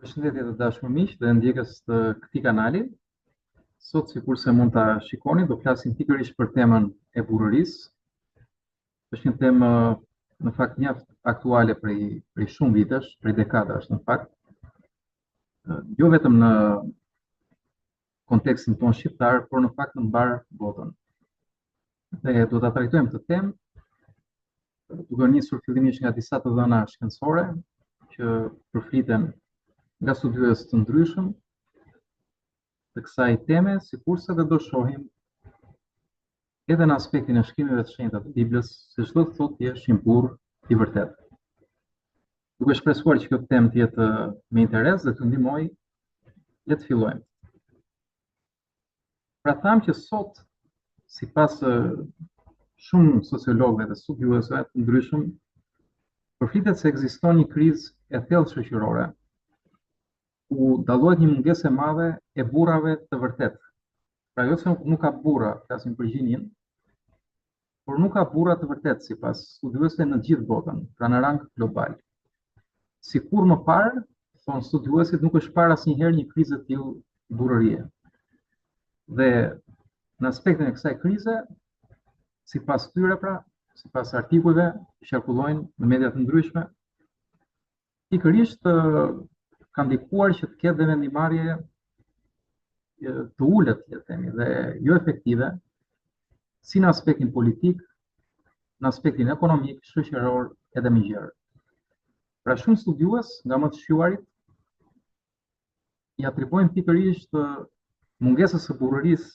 Përshëndetje të dashur miq dhe ndjekës të këtij kanali. Sot, sikurse mund ta shikoni, do flasim pikërisht për temën e burrërisë. Është një temë në fakt mjaft aktuale prej shumë vitesh, prej dekadash në fakt. Jo vetëm në kontekstin tonë shqiptar, por në fakt në mbar botën. Dhe do ta trajtojmë këtë temë duke nisur fillimisht nga disa të dhëna shkencore që përfliten nga studiues të ndryshëm të kësaj teme, sikurse dhe do shohim edhe në aspektin e shkrimeve të shenjta të Biblës, se çdo të thotë jesh një burr i vërtet. Duke shpresuar që kjo temë të jetë me interes dhe të ndihmojë, le të fillojmë. Pra thamë që sot, sipas shumë sociologëve dhe studiuesve të ndryshëm, përflitet se ekziston një krizë e thellë shoqërore, ku dallohet një mungesë e madhe e burrave të vërtet. Pra jo se nuk ka burra, flasim për gjinin, por nuk ka burra të vërtet sipas studiuesve në gjithë botën, pra në rang global. Sikur më parë, thonë studiuesit, nuk është parë asnjëherë një krizë të tillë burrërie. Dhe në aspektin e kësaj krize, sipas tyre pra, sipas artikujve që qarkullojnë në media të ndryshme, pikërisht ka ndikuar që të ketë dhe vendimarrje të ulët, le të themi, dhe jo efektive, si në aspektin politik, në aspektin ekonomik, shoqëror edhe më gjerë. Pra shumë studiues nga më të shquarit i atribuojnë pikërisht mungesës së burrërisë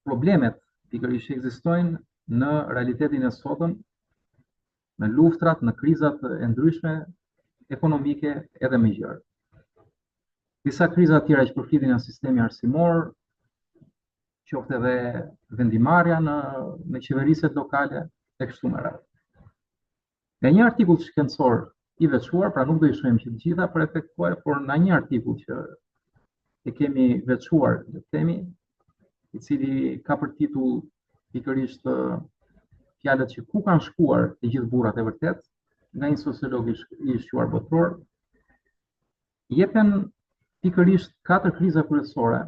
problemet pikërisht që ekzistojnë në realitetin e sotëm, në luftrat, në krizat e ndryshme ekonomike edhe më gjerë. Disa kriza të tjera që përflitin nga sistemi arsimor, qoftë edhe vendimarrja në qeveriset lokale e kështu me radhë. Nga një artikull shkencor i veçuar, pra nuk do i shohim që të gjitha për efektuar, por në një artikull që e kemi veçuar, le të themi, i cili ka për titull pikërisht fjalët që ku kanë shkuar të gjithë burrat e vërtet, nga një sociolog i shquar botror, jepen pikërisht 4 kriza kryesore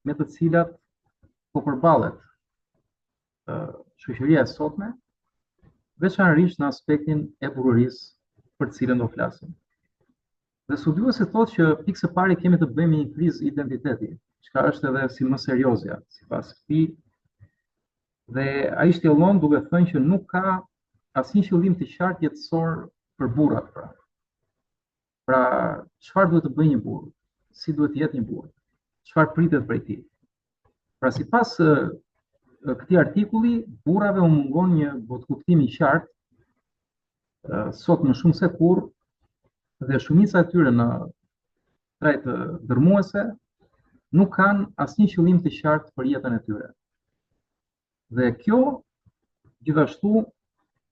me të cilat po përballet shoqëria e sotme, veçanërisht në aspektin e burrërisë për të cilën do flasim. Dhe studiuesit thotë që pikë së pari kemi të bëjmë një krizë identiteti, çka është edhe si më seriozja, sipas këtij. Dhe ai shtjellon duke thënë që nuk ka asnjë qëllim të qartë jetësor për burrat pra. Pra, çfarë duhet të bëjë një burr? Si duhet të jetë një burr? Çfarë pritet prej tij? Pra sipas këtij artikulli, burrave u mungon një botkuptim i qartë sot më shumë se kurrë, dhe shumica e tyre në trajt dërmuese nuk kanë asnjë qëllim të qartë për jetën e tyre. Dhe kjo gjithashtu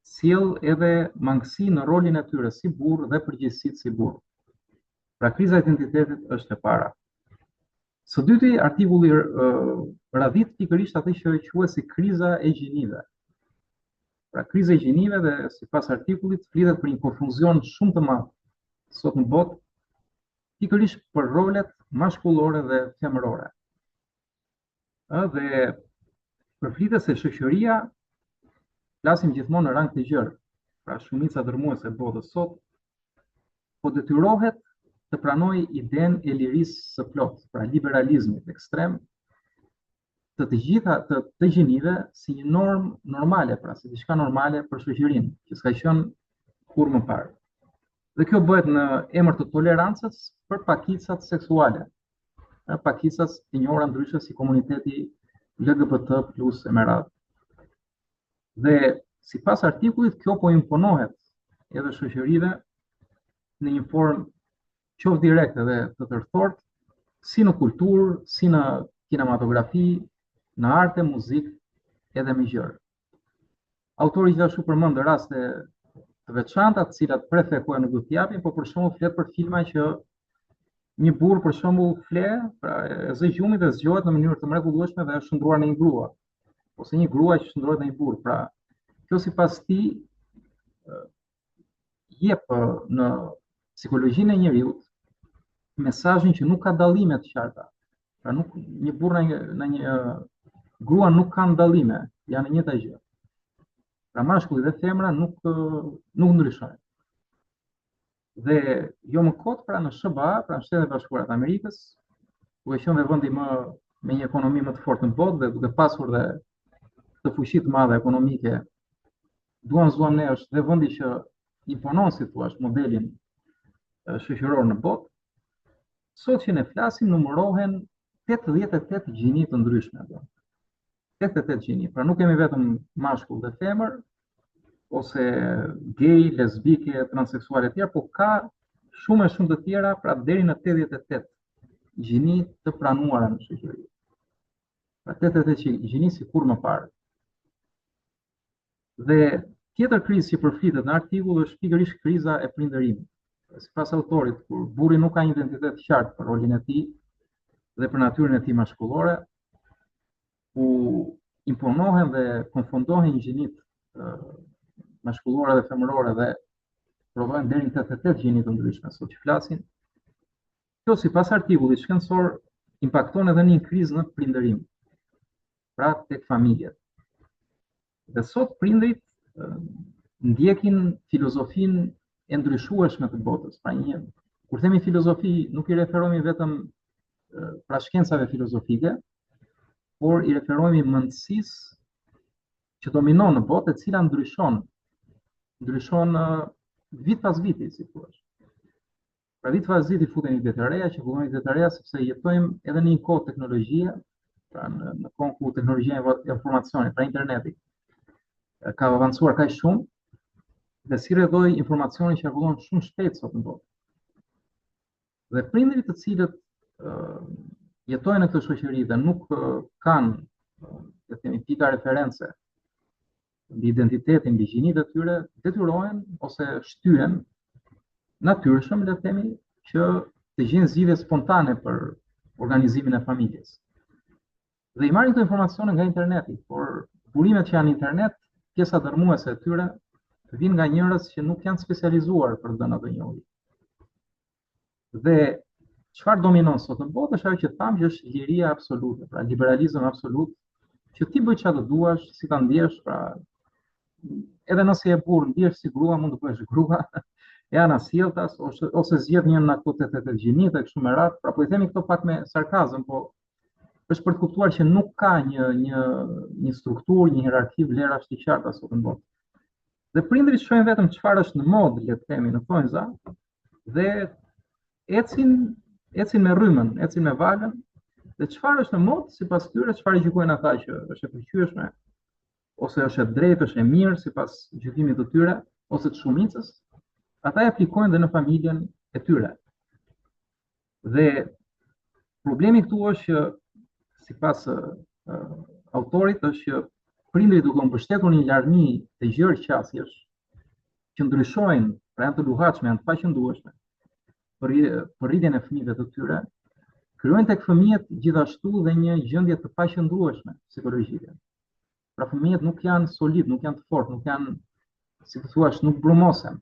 sjell edhe mangësi në rolin e tyre si burr dhe përgjegjësitë si burr. Pra kriza e identitetit është e para. Së dyti, artikulli radhit pikërisht atë që quhet si kriza e gjinive. Pra kriza e gjinive dhe sipas artikullit flitet për një konfuzion shumë të madh sot në botë, pikërisht për rolet mashkullore dhe femërore. Dhe përflitet se shoqëria, flasim gjithmonë në rang të gjerë, pra shumica dërmuese e botës sot, po detyrohet të pranojë idenë e lirisë së plotë, pra liberalizmit ekstrem, të gjitha të gjinive si një normë normale, pra si diçka normale për shoqërinë, që s'ka qenë kurrë më parë. Dhe kjo bëhet në emër të tolerancës për pakicat seksuale, pakicat të njohura ndryshe si komuniteti LGBT+ e me radhë. Dhe sipas artikullit, kjo po imponohet edhe shoqërive në një formë qoftë direkte dhe të tërthort, si në kulturë, si në kinematografi, në arte, muzikë edhe më gjerë. Autori gjithashtu përmend raste të veçanta, të cilat prefekojnë nuk do t'i japin, por për shembull flet për filma që një burr për shembull fle, pra e zë gjumit dhe zgjohet në mënyrë të mrekullueshme dhe është shndruar në një grua, ose një grua që shndrohet në një burr. Pra, kjo sipas tij jep në psikologjinë e njeriut, mesazhin që nuk ka dallime të qarta. Pra nuk një burr në një grua nuk kanë dallime, janë e njëjta gjë. Pra mashkulli dhe femra nuk ndryshojnë. Dhe jo më kot pra në SBA, pra në Shtetet Bashkuara të Amerikës, duke qenë vendi me një ekonomi më të fortë në botë dhe duke pasur dhe të fuqi të madhe ekonomike, duam ne është dhe vendi që imponon, si thua, modelin shoqëror në botë. Sot që ne flasim numërohen 88 gjini të ndryshme. 88 gjini. Pra nuk kemi vetëm mashkull dhe femër, ose gay, lesbike, transseksuale të tjera, po ka shumë të tjera, pra deri në 88 gjini të pranuara në shoqëri. Pra 88 gjini si kur më parë. Dhe tjetër krizë që përflitet në artikull është pikërisht kriza e prindërimit. Sipas autorit, kur burri nuk ka një identitet qartë për rolin e tij dhe për natyrën e tij mashkullore, u imponohen dhe konfundohen gjinit mashkullore dhe femërore dhe prodhohen deri në 88 gjini të ndryshme sot që flasin. Kjo sipas artikullit shkencor impakton edhe një krizë në prindërim, pra tek familjet. Dhe sot prindrit ndjekin filozofinë e ndryshueshme të botës. Pra kur themi filozofi, nuk i referohemi vetëm pra shkencave filozofike, por i referohemi mendësisë që dominon në botë, e cila ndryshon vit pas viti, si thua. Pra vit pas viti futen ide të reja, që futen ide të reja sepse jetojmë edhe në një kohë teknologjie, pra në kohë ku teknologjia e informacionit, pra interneti, ka avancuar kaq shumë, dhe si rrjedhoi informacioni që evoluon shumë shpejt sot në botë. Dhe prindërit të cilët jetojnë në këtë shoqëri dhe nuk kanë, le të themi, pika reference mbi identitetin, mbi gjinitë e tyre, detyrohen ose shtyhen natyrshëm, le të themi, që të gjejnë zgjidhje spontane për organizimin e familjes. Dhe i marrin këto informacione nga interneti, por burimet që janë në internet, pjesa dërmuese e tyre vijnë nga njerëz që nuk janë specializuar për të dhënë ato njohuri. Dhe çfarë dominon sot në botë është ajo që thamë që është liria absolute, pra liberalizëm absolut, që ti bëj çfarë duash, si ta ndjesh, pra edhe nëse je burr, ndjesh si grua, mund të bëhesh grua, e anasjelltas ose zgjedh një nga ato 88 gjinit e kështu me radhë. Pra po i themi këto pak me sarkazëm, po është për të kuptuar që nuk ka një strukturë, një hierarki vlerash të qarta sot në botë. Dhe prindërit shohin vetëm çfarë është në modë, le të themi, në thonjza, dhe ecin me rrymën, ecin me valën, dhe çfarë është në modë, sipas tyre, çfarë gjykojnë ata që është e pëlqyeshme, ose është e drejtë, është e mirë sipas gjykimit të tyre, ose të shumicës, ata e aplikojnë dhe në familjen e tyre. Dhe problemi këtu është që sipas autorit është që prindërit duke u mbështetur në një larmi të gjerë qasjesh, që ndryshojnë, pra janë të luhatshme, janë të paqëndueshme për rritjen e fëmijëve të tyre, krijojnë tek fëmijët gjithashtu dhe një gjendje të paqëndueshme psikologjike. Pra fëmijët nuk janë solid, nuk janë të fortë, nuk janë, si të thuash, nuk brumosen,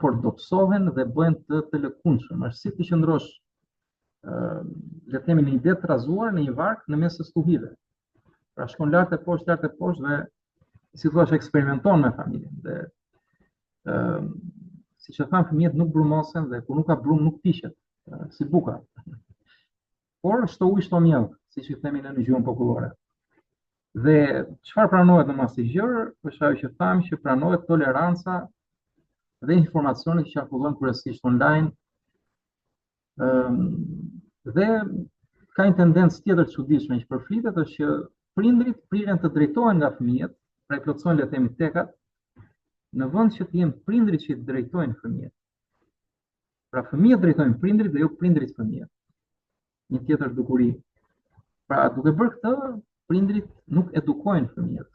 por dobësohen dhe bëhen të lëkundshëm. Është si të qëndrosh, le të themi, në një det të razuar në një varg në mes të stuhive. Pra shkon lart e poshtë dhe si thua eksperimenton me familjen. Dhe siç e tham, fëmijët nuk brumosen dhe kur nuk ka brum nuk piqet, si buka. Por shto ujë, shto miell, siç i themi në gjuhën popullore. Dhe çfarë pranohet në mastigjer, është ajo që tham, që pranohet toleranca dhe informacionet që qarkullojnë kryesisht online. Dhe ka një tendencë tjetër të çuditshme që përflitet, është që prindrit priren të drejtohen nga fëmijët, pra i plotësojnë, le të themi, tekat, në vend që të jenë prindrit që i drejtojnë fëmijët. Pra fëmijët drejtojnë prindrit dhe jo prindrit fëmijët. Një tjetër dukuri. Pra duke bërë këtë, prindrit nuk edukojnë fëmijët,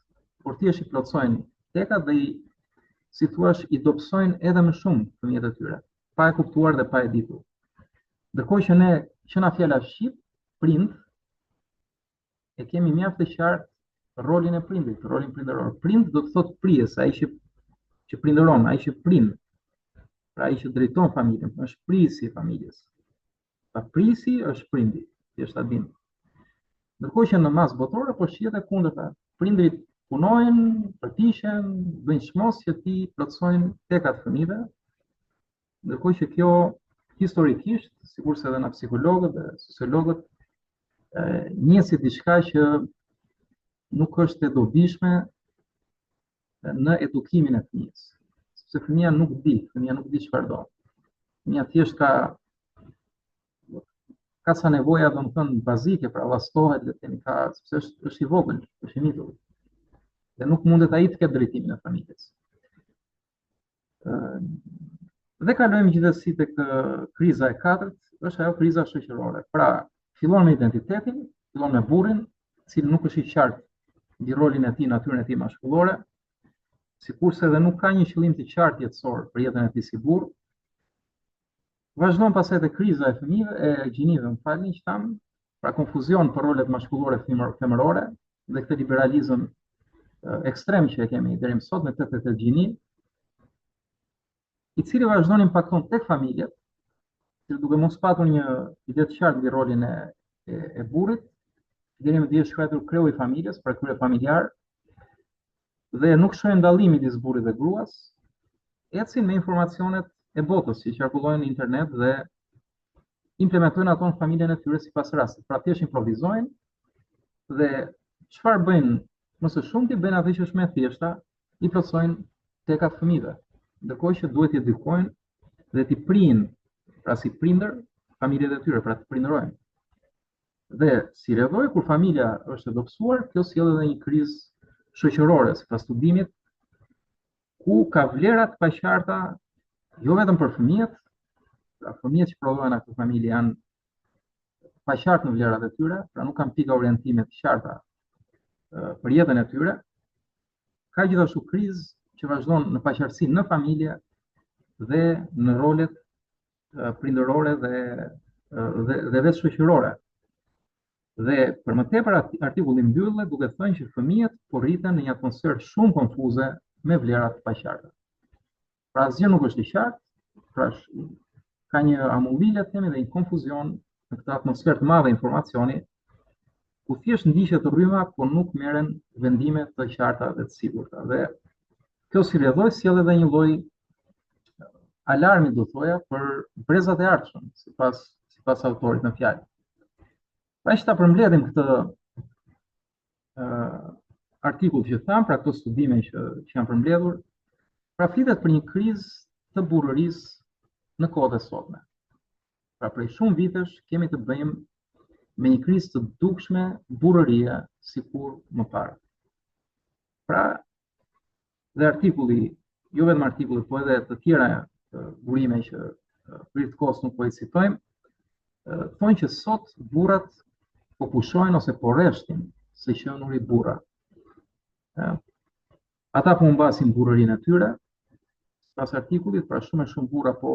por thjesht i plotësojnë tekat dhe si thua, i dobësojnë edhe më shumë fëmijët e tyre, pa e kuptuar dhe pa e ditur. Ndërkohë që ne, që na fjala shqip, prind, e kemi mjaft të qartë rolin e prindit, rolin prindëror. Prind do të thotë prijes, ai që prindëron, ai që prind. Pra ai që drejton familjen, është prisi i familjes. Pra prisi është prindi, thjesht ta dinë. Ndërkohë që në masë botërore po shihet e kundërta. Prindrit punojnë, përpiqen, bëjnë çmos që ti plotësojnë tekat fëmijëve, ndërkohë që kjo historikisht, sigurisht edhe nga psikologët dhe sociologët, njesit diçka që nuk është e dobishme në edukimin e fëmijës. Sepse fëmia nuk di çfarë do. Fëmia thjesht ka sa nevoja domethënë bazike, pra vastohet, le të themi, sepse është i vogël, është i mitur. Dhe nuk mundet ai të ketë drejtimin e familjes. Dhe kalojmë gjithsesi tek kriza e katërt, është ajo kriza shoqërore. Pra, fillon me identitetin, fillon me burrin, i cili nuk është i qartë mbi rolin e tij, natyrën e tij mashkullore, sikurse edhe nuk ka një qëllim të qartë jetësor për jetën e tij si burr. Vazhdon pastaj te kriza e fëmijëve, e gjinive, që tham, pra konfuzion për rolet mashkullore femërore dhe këtë liberalizëm ekstrem që e kemi deri më sot me 88 gjini, i cili vazhdon impakton tek familjet, duke mos patur një ide të qartë mbi rolin e burrit, deri më dihet shkruar kreu i familjes, pra krye familjar, dhe nuk shohin dallim midis burrit dhe gruas, ecin me informacionet e botës që qarkullojnë në internet dhe implementojnë ato në familjen e tyre sipas rastit. Pra thjesht improvizojnë dhe çfarë bëjnë më së shumti, bëjnë atë që është më e thjeshta, i plotësojnë tekat fëmijëve, ndërkohë që duhet t'i edukojnë dhe t'i prinë, pra si prindër, familjet e tyre, pra të prindërojnë. Dhe si rrjedhoi kur familja është e dobësuar, kjo sjell edhe një krizë shoqërore sipas studimit, ku ka vlera të paqarta jo vetëm për fëmijët, pra fëmijët që prodhohen në këtë familje janë paqartë në vlerat e tyre, pra nuk kanë pika orientime të qarta për jetën e tyre. Ka gjithashtu krizë që vazhdon në paqartësi në familje dhe në rolet prindërore dhe vetë shoqërore. Dhe për më tepër artikulli mbyllet duke thënë që fëmijët po rriten në një atmosferë shumë konfuze me vlera të paqarta. Pra asgjë nuk është i qartë, pra ka një amullile themi dhe një konfuzion në këtë atmosferë të madhe informacioni, ku thjesht ndiqet rryma, por nuk merren vendime të qarta dhe të sigurta. Dhe kjo si rrjedhoi sjell edhe një lloj alarmi, do thoja, për brezat e ardhshëm, sipas autorit në fjalë. Pra që ta përmbledhim këtë artikull që tham, pra këto studime që janë përmbledhur, pra flitet për një krizë të burrërisë në kohët e sotme. Pra prej shumë vitesh kemi të bëjmë me një krizë të dukshme burrërie sikur më parë. Pra, dhe artikulli, jo vetëm artikulli, po edhe të tjera burime që prit kohës nuk po i citojmë, thonë që sot burrat po pushojnë ose po rreshtin se qenuri burra. Ata po humbasin burrërinë e tyre, pas artikullit, pra shumë e shumë burra po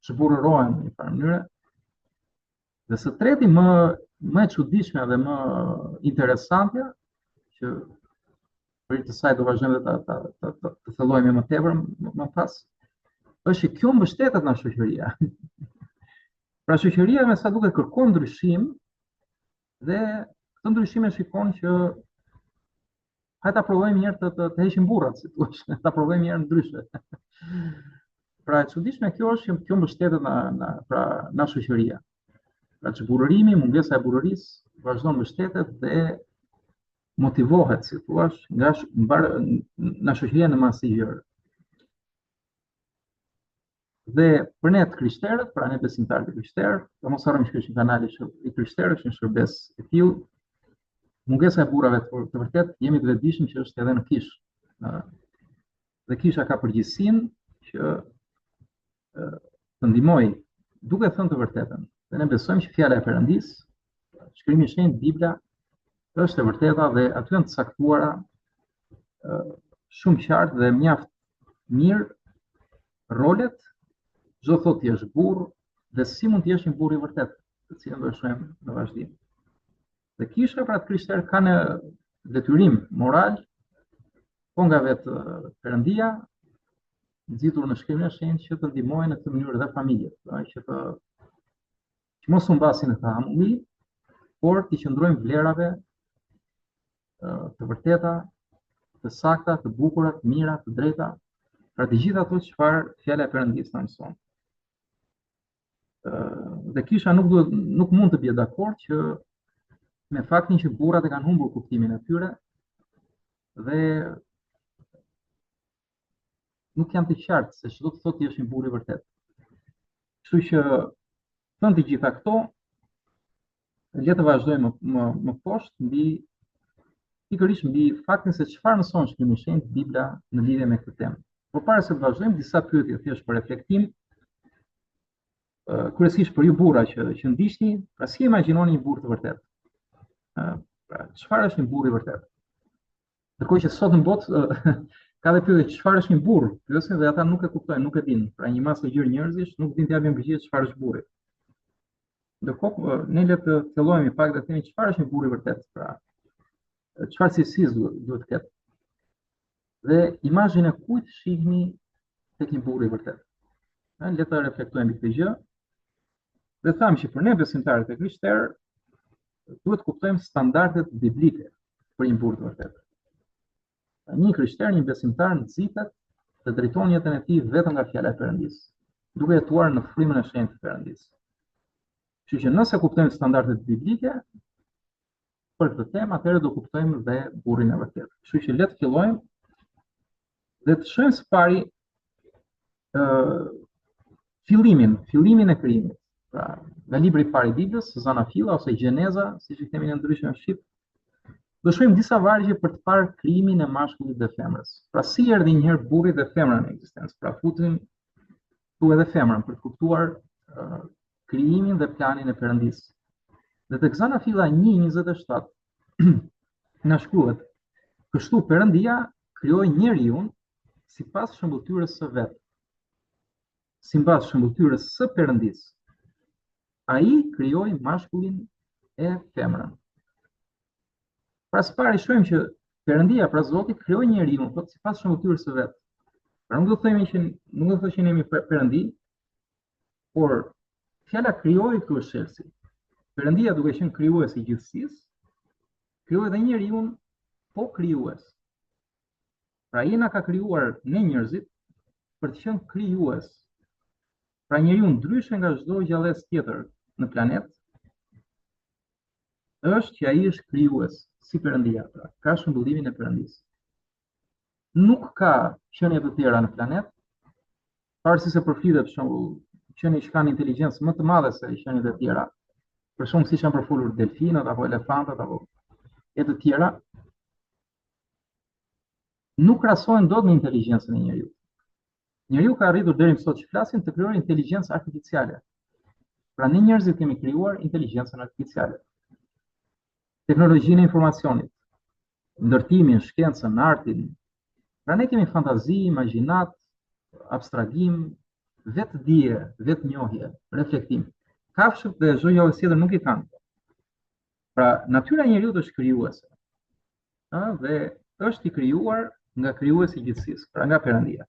zhburrërohen në një farë mënyre. Dhe së treti më e çuditshme dhe më interesante, që për të saj do vazhdojmë të thellojmë më tepër më pas, është që kjo mbështetet nga shoqëria. Pra shoqëria me sa duket kërkon ndryshim dhe këtë ndryshim e shikon që hajta provojmë një herë të heqim burrat, si thua, ta provojmë një herë ndryshe. Pra e çuditshme kjo është që kjo mbështetet nga shoqëria. Pra zhburrërimi, mungesa e burrërisë vazhdon mbështetet dhe motivohet, si thua, nga shoqëria në masivër. Dhe për ne të krishterët, pra ne besimtarët e krishterë, do mos harrojmë që është një kanal i krishterëve, është një shërbes e tillë. Mungesa e burrave të vërtet jemi të vetëdijshëm që është edhe në kish. Dhe kisha ka përgjegjësinë që të ndihmojë duke thënë të vërtetën. Dhe ne besojmë që fjala e Perëndis, shkrimi i shenjtë, Bibla, është e vërteta dhe aty janë të caktuara shumë qartë dhe mjaft mirë rolet, çdo thotë ti është burr dhe si mund të jesh një burr i vërtet, të cilën do të shohim në vazhdim. Dhe kisha pra të krishterë kanë detyrim moral, po nga vetë Perëndia, nxitur në shkrimin e shenjtë që të ndihmojnë në këtë mënyrë dhe familjet, pra që mos u mbasin në hamulli, por të qëndrojmë vlerave të vërteta, të sakta, të bukura, të mira, të drejta, pra të gjitha ato çfarë fjala e Perëndisë na mëson. Dhe kisha nuk mund të bie dakord që me faktin që burrat e kanë humbur kuptimin e tyre dhe nuk janë të qartë se ç'do të thotë të jesh një burr i vërtet. Kështu që thënë të gjitha këto, le të vazhdojmë më poshtë pikërisht mbi faktin se çfarë mëson shkrimi i shenjtë Bibla në lidhje me këtë temë. Por para se të vazhdojmë, disa pyetje thjesht për reflektim, kryesisht për ju burra që ndiqni, pra si imagjinoni një burr të vërtet? Pra, çfarë është një burr i vërtet? Ndërkohë që sot në botë ka dhe pyetje çfarë është një burr, pyesin dhe ata nuk e kuptojnë, nuk e dinë. Pra një masë e gjerë njerëzish nuk dinë të japin përgjigje çfarë është burri. Ndërkohë ne le të fillojmë pak të themi çfarë është një burr i vërtet, pra çfarë cilësi duhet të ketë. Dhe imazhin e kujt shihni tek një burr i vërtet. Le të reflektojmë këtë gjë. Dhe thamë që për ne besimtarët e Krishterë duhet kuptojmë standardet biblike për një burr të vërtet. Një krishter, një besimtar nxitet të drejton jetën e tij vetëm nga fjala e Perëndisë, duke jetuar në frymën e shenjtë të Perëndisë. Kështu që nëse kuptojmë standardet biblike për këtë temë, atëherë do kuptojmë dhe burrin e vërtet. Kështu që le të fillojmë dhe të shohim së pari fillimin e krijimit. Pra, nga libri i parë i Biblës, Zanafilla ose Gjeneza, siç i themi në ndryshëm në shqip, do shohim disa vargje për të parë krijimin e mashkullit dhe femrës. Pra si erdhi një herë burri dhe femra në ekzistencë. Pra futim tu edhe femrën për të kuptuar krijimin dhe planin e Perëndisë. Dhe tek Zanafilla 1:27 na shkruhet: "Kështu Perëndia krijoi njeriun sipas shëmbulltyrës së vet, sipas shëmbulltyrës së Perëndisë. Ai krijoi mashkullin e femrën." Pra së pari shohim që Perëndia, pra Zoti, krijoi njeriun thot sipas shëmbulltyrës së vet. Pra nuk do të thotë që ne jemi perëndi, por fjala krijoi këtu është shelsi. Perëndia duke qenë krijuesi i gjithësisë, krijoi dhe njeriun po krijues. Pra ai na ka krijuar ne njerëzit për të qenë krijues. Pra njeriu ndryshe nga çdo gjallës tjetër në planet, është që ai është krijues si Perëndia, pra ka shëmbullimin e Perëndisë. Nuk ka qenie të tjera në planet, pavarësisht se përflitet për shembull qenie që kanë inteligjencë më të madhe se qeniet e tjera, për shembull siç janë përfolur delfinët apo elefantët apo e të tjera, nuk krahasohen dot me inteligjencën e njeriu. Njeriu ka arritur deri më sot që flasim të krijojë inteligjencë artificiale. Pra ne njerëzit kemi krijuar inteligjencën artificiale. Teknologjinë e informacionit, ndërtimin, shkencën, artin. Pra ne kemi fantazi, imagjinat, abstragim, vetë dije, vetë njohje, reflektim. Kafshët dhe çdo gjë tjetër nuk i kanë. Pra natyra e njeriu është krijuese. Dhe është i krijuar nga krijuesi i gjithësisë, pra nga Perëndia.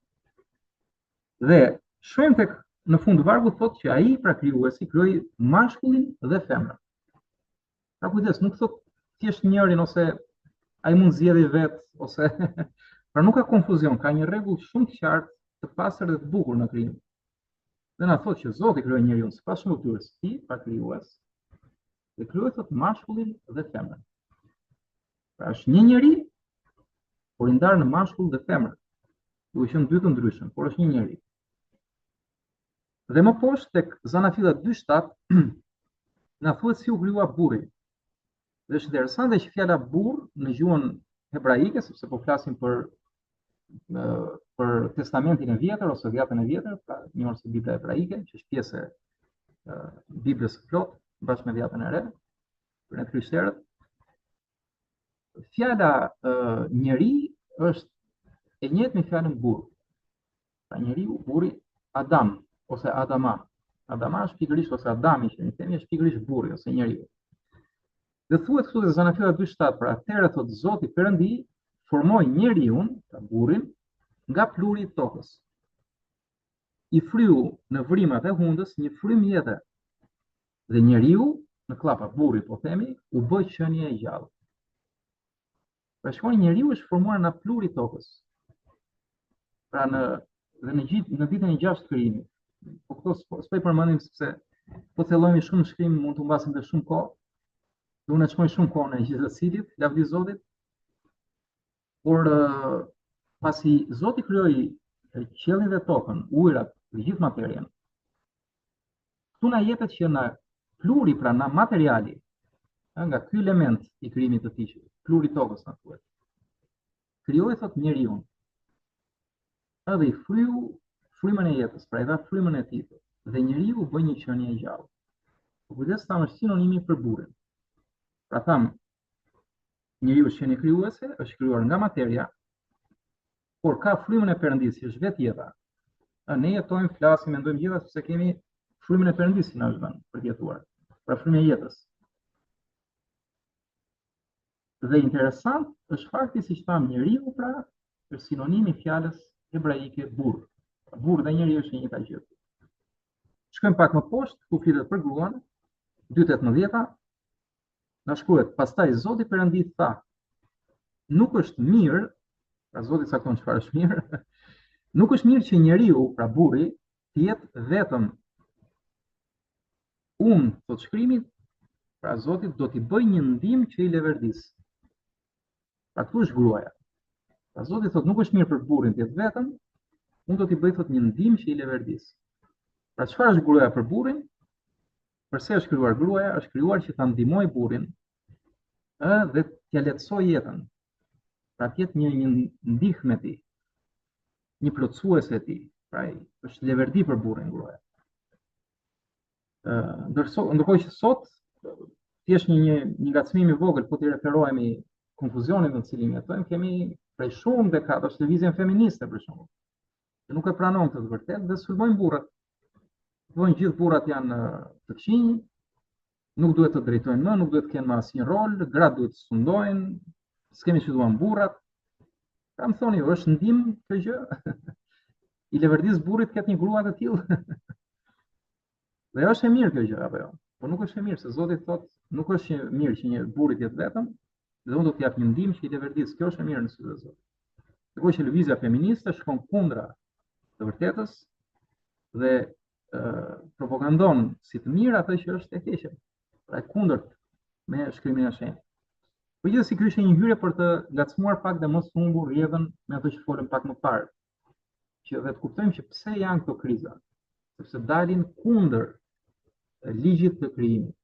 Dhe shohim tek në fund vargu thotë që ai, pra krijuesi, krijoi mashkullin dhe femrën. Pra kujdes, nuk thotë thjesht njërin ose ai mund zgjedhë vetë ose pra nuk ka konfuzion, ka një rregull shumë të qartë, të pastër dhe të bukur në krijim. Dhe na thotë që Zoti krijoi njeriu sipas shëmbulltyrës së tij, pra krijues, dhe krijoi thotë mashkullin dhe femrën. Pra është një njeri, por i ndarë në mashkull dhe femër. Duke qenë dy të ndryshëm, por është një njeri. Dhe më poshtë tek Zanafilla 2:7 na thuhet si u krijua burri. Dhe është interesante që fjala burr në gjuhën hebraike, sepse po flasim për Testamentin e Vjetër ose Vjetën e Vjetër, pra njohur si Bibla hebraike, që është pjesë e Biblës së plotë bashkë me Vjetën e Re, për ne krishterët. Fjala njeri është e njëjtë me fjalën burr. Pra njeriu, burri, Adam ose Adama. Adama është pikërisht ose Adami që ne themi është pikërisht burri ose njeriu. Dhe thuhet këtu te Zanafilla 2:7, pra atëherë thotë Zoti Perëndi formoi njeriun, pra burrin, nga pluri i tokës. i fryu në vrimat e hundës një frym jete. Dhe njeriu, në klapa burri po themi, u bë qenie e gjallë. Pra shkoni njeriu është formuar nga pluri tokës. Pra në ditën e 6 të krijimit. Po këto s'po i përmendim sepse po thellojmë shumë shkrim, mund të humbasim të shumë kohë. Do unë shkoj shumë kohë në gjithësitë, lavdi Zotit. Por pasi Zoti krijoi qiellin dhe tokën, ujërat, dhe gjithë materjen, këtu na jepet që na pluri, pra na materiali, nga ky element i krijimit të tij, pluri tokës na thuhet, krijoi thot njeriu. Edhe i fryu frymën e jetës, pra i dha frymën e tij, dhe njeriu bë një qenie e gjallë. Kujdes ta është sinonimi për burrin. Pra tham, njeriu është qenie krijuese, është krijuar nga materia, por ka frymën e Perëndis, që është vetë jeta. Ne jetojmë, flasim, mendojmë gjitha sepse kemi frymën e Perëndis që na është dhënë për të jetuar. Pra frymën e jetës. Dhe interesant është fakti, siç tham, njeriu pra është sinonimi i fjalës hebraike burr. Burr dhe njeriu është një njëjta gjë. Shkojmë pak më poshtë, ku flitet për gruan, 2:18, na shkruhet, pastaj Zoti Perëndi tha, nuk është mirë, pra Zoti cakton çfarë është mirë, nuk është mirë që njeriu, pra burri, të jetë vetëm. Unë, thot shkrimi, pra Zoti do t'i bëj një ndihmë që i leverdis. Pra këtu është gruaja. Pra Zoti thot nuk është mirë për burrin të jetë vetëm, unë do t'i bëj thot një ndihmë që i leverdis. Pra çfarë është gruaja për burrin? Përse është krijuar gruaja? Është krijuar që ta ndihmojë burrin dhe t'ia lehtësojë jetën. Pra të jetë një ndihmë e tij, një plotësues e tij. Pra është leverdi për burrin gruaja. Ndërkohë që sot thjesht një ngacmim i vogël, po t'i referohemi konfuzionit në cilin jetojmë, kemi prej shumë dekadash lëvizjen feministe për shembull, që nuk e pranon të vërtetë dhe sulmojnë burrat. Thonë gjithë burrat janë të këqinj, nuk duhet të drejtojnë më, nuk duhet të kenë më asnjë rol, gratë duhet të sundojnë, s'kemi që duan burrat. Pra më thoni, është ndim kjo gjë? I leverdis burrit ketë një grua të tillë? Dhe është e mirë kjo gjë apo jo? Po nuk është e mirë, se Zoti thotë, nuk është e mirë që një burri të jetë vetëm, dhe unë do t'i jap një ndihmë që i leverdis. Kjo është e mirë në sy të Zotit. Ndërkohë që lëvizja feministe shkon kundra të vërtetës dhe propagandon si të mirë atë që është e keqe. Pra e kundërt me shkrimin e shenjtë. Po gjithsesi ky është një hyrje për të ngacmuar pak dhe mos të humbur rrjedhën me ato që folëm pak më parë. Që dhe të kuptojmë që pse janë këto kriza. Sepse dalin kundër ligjit të krijimit,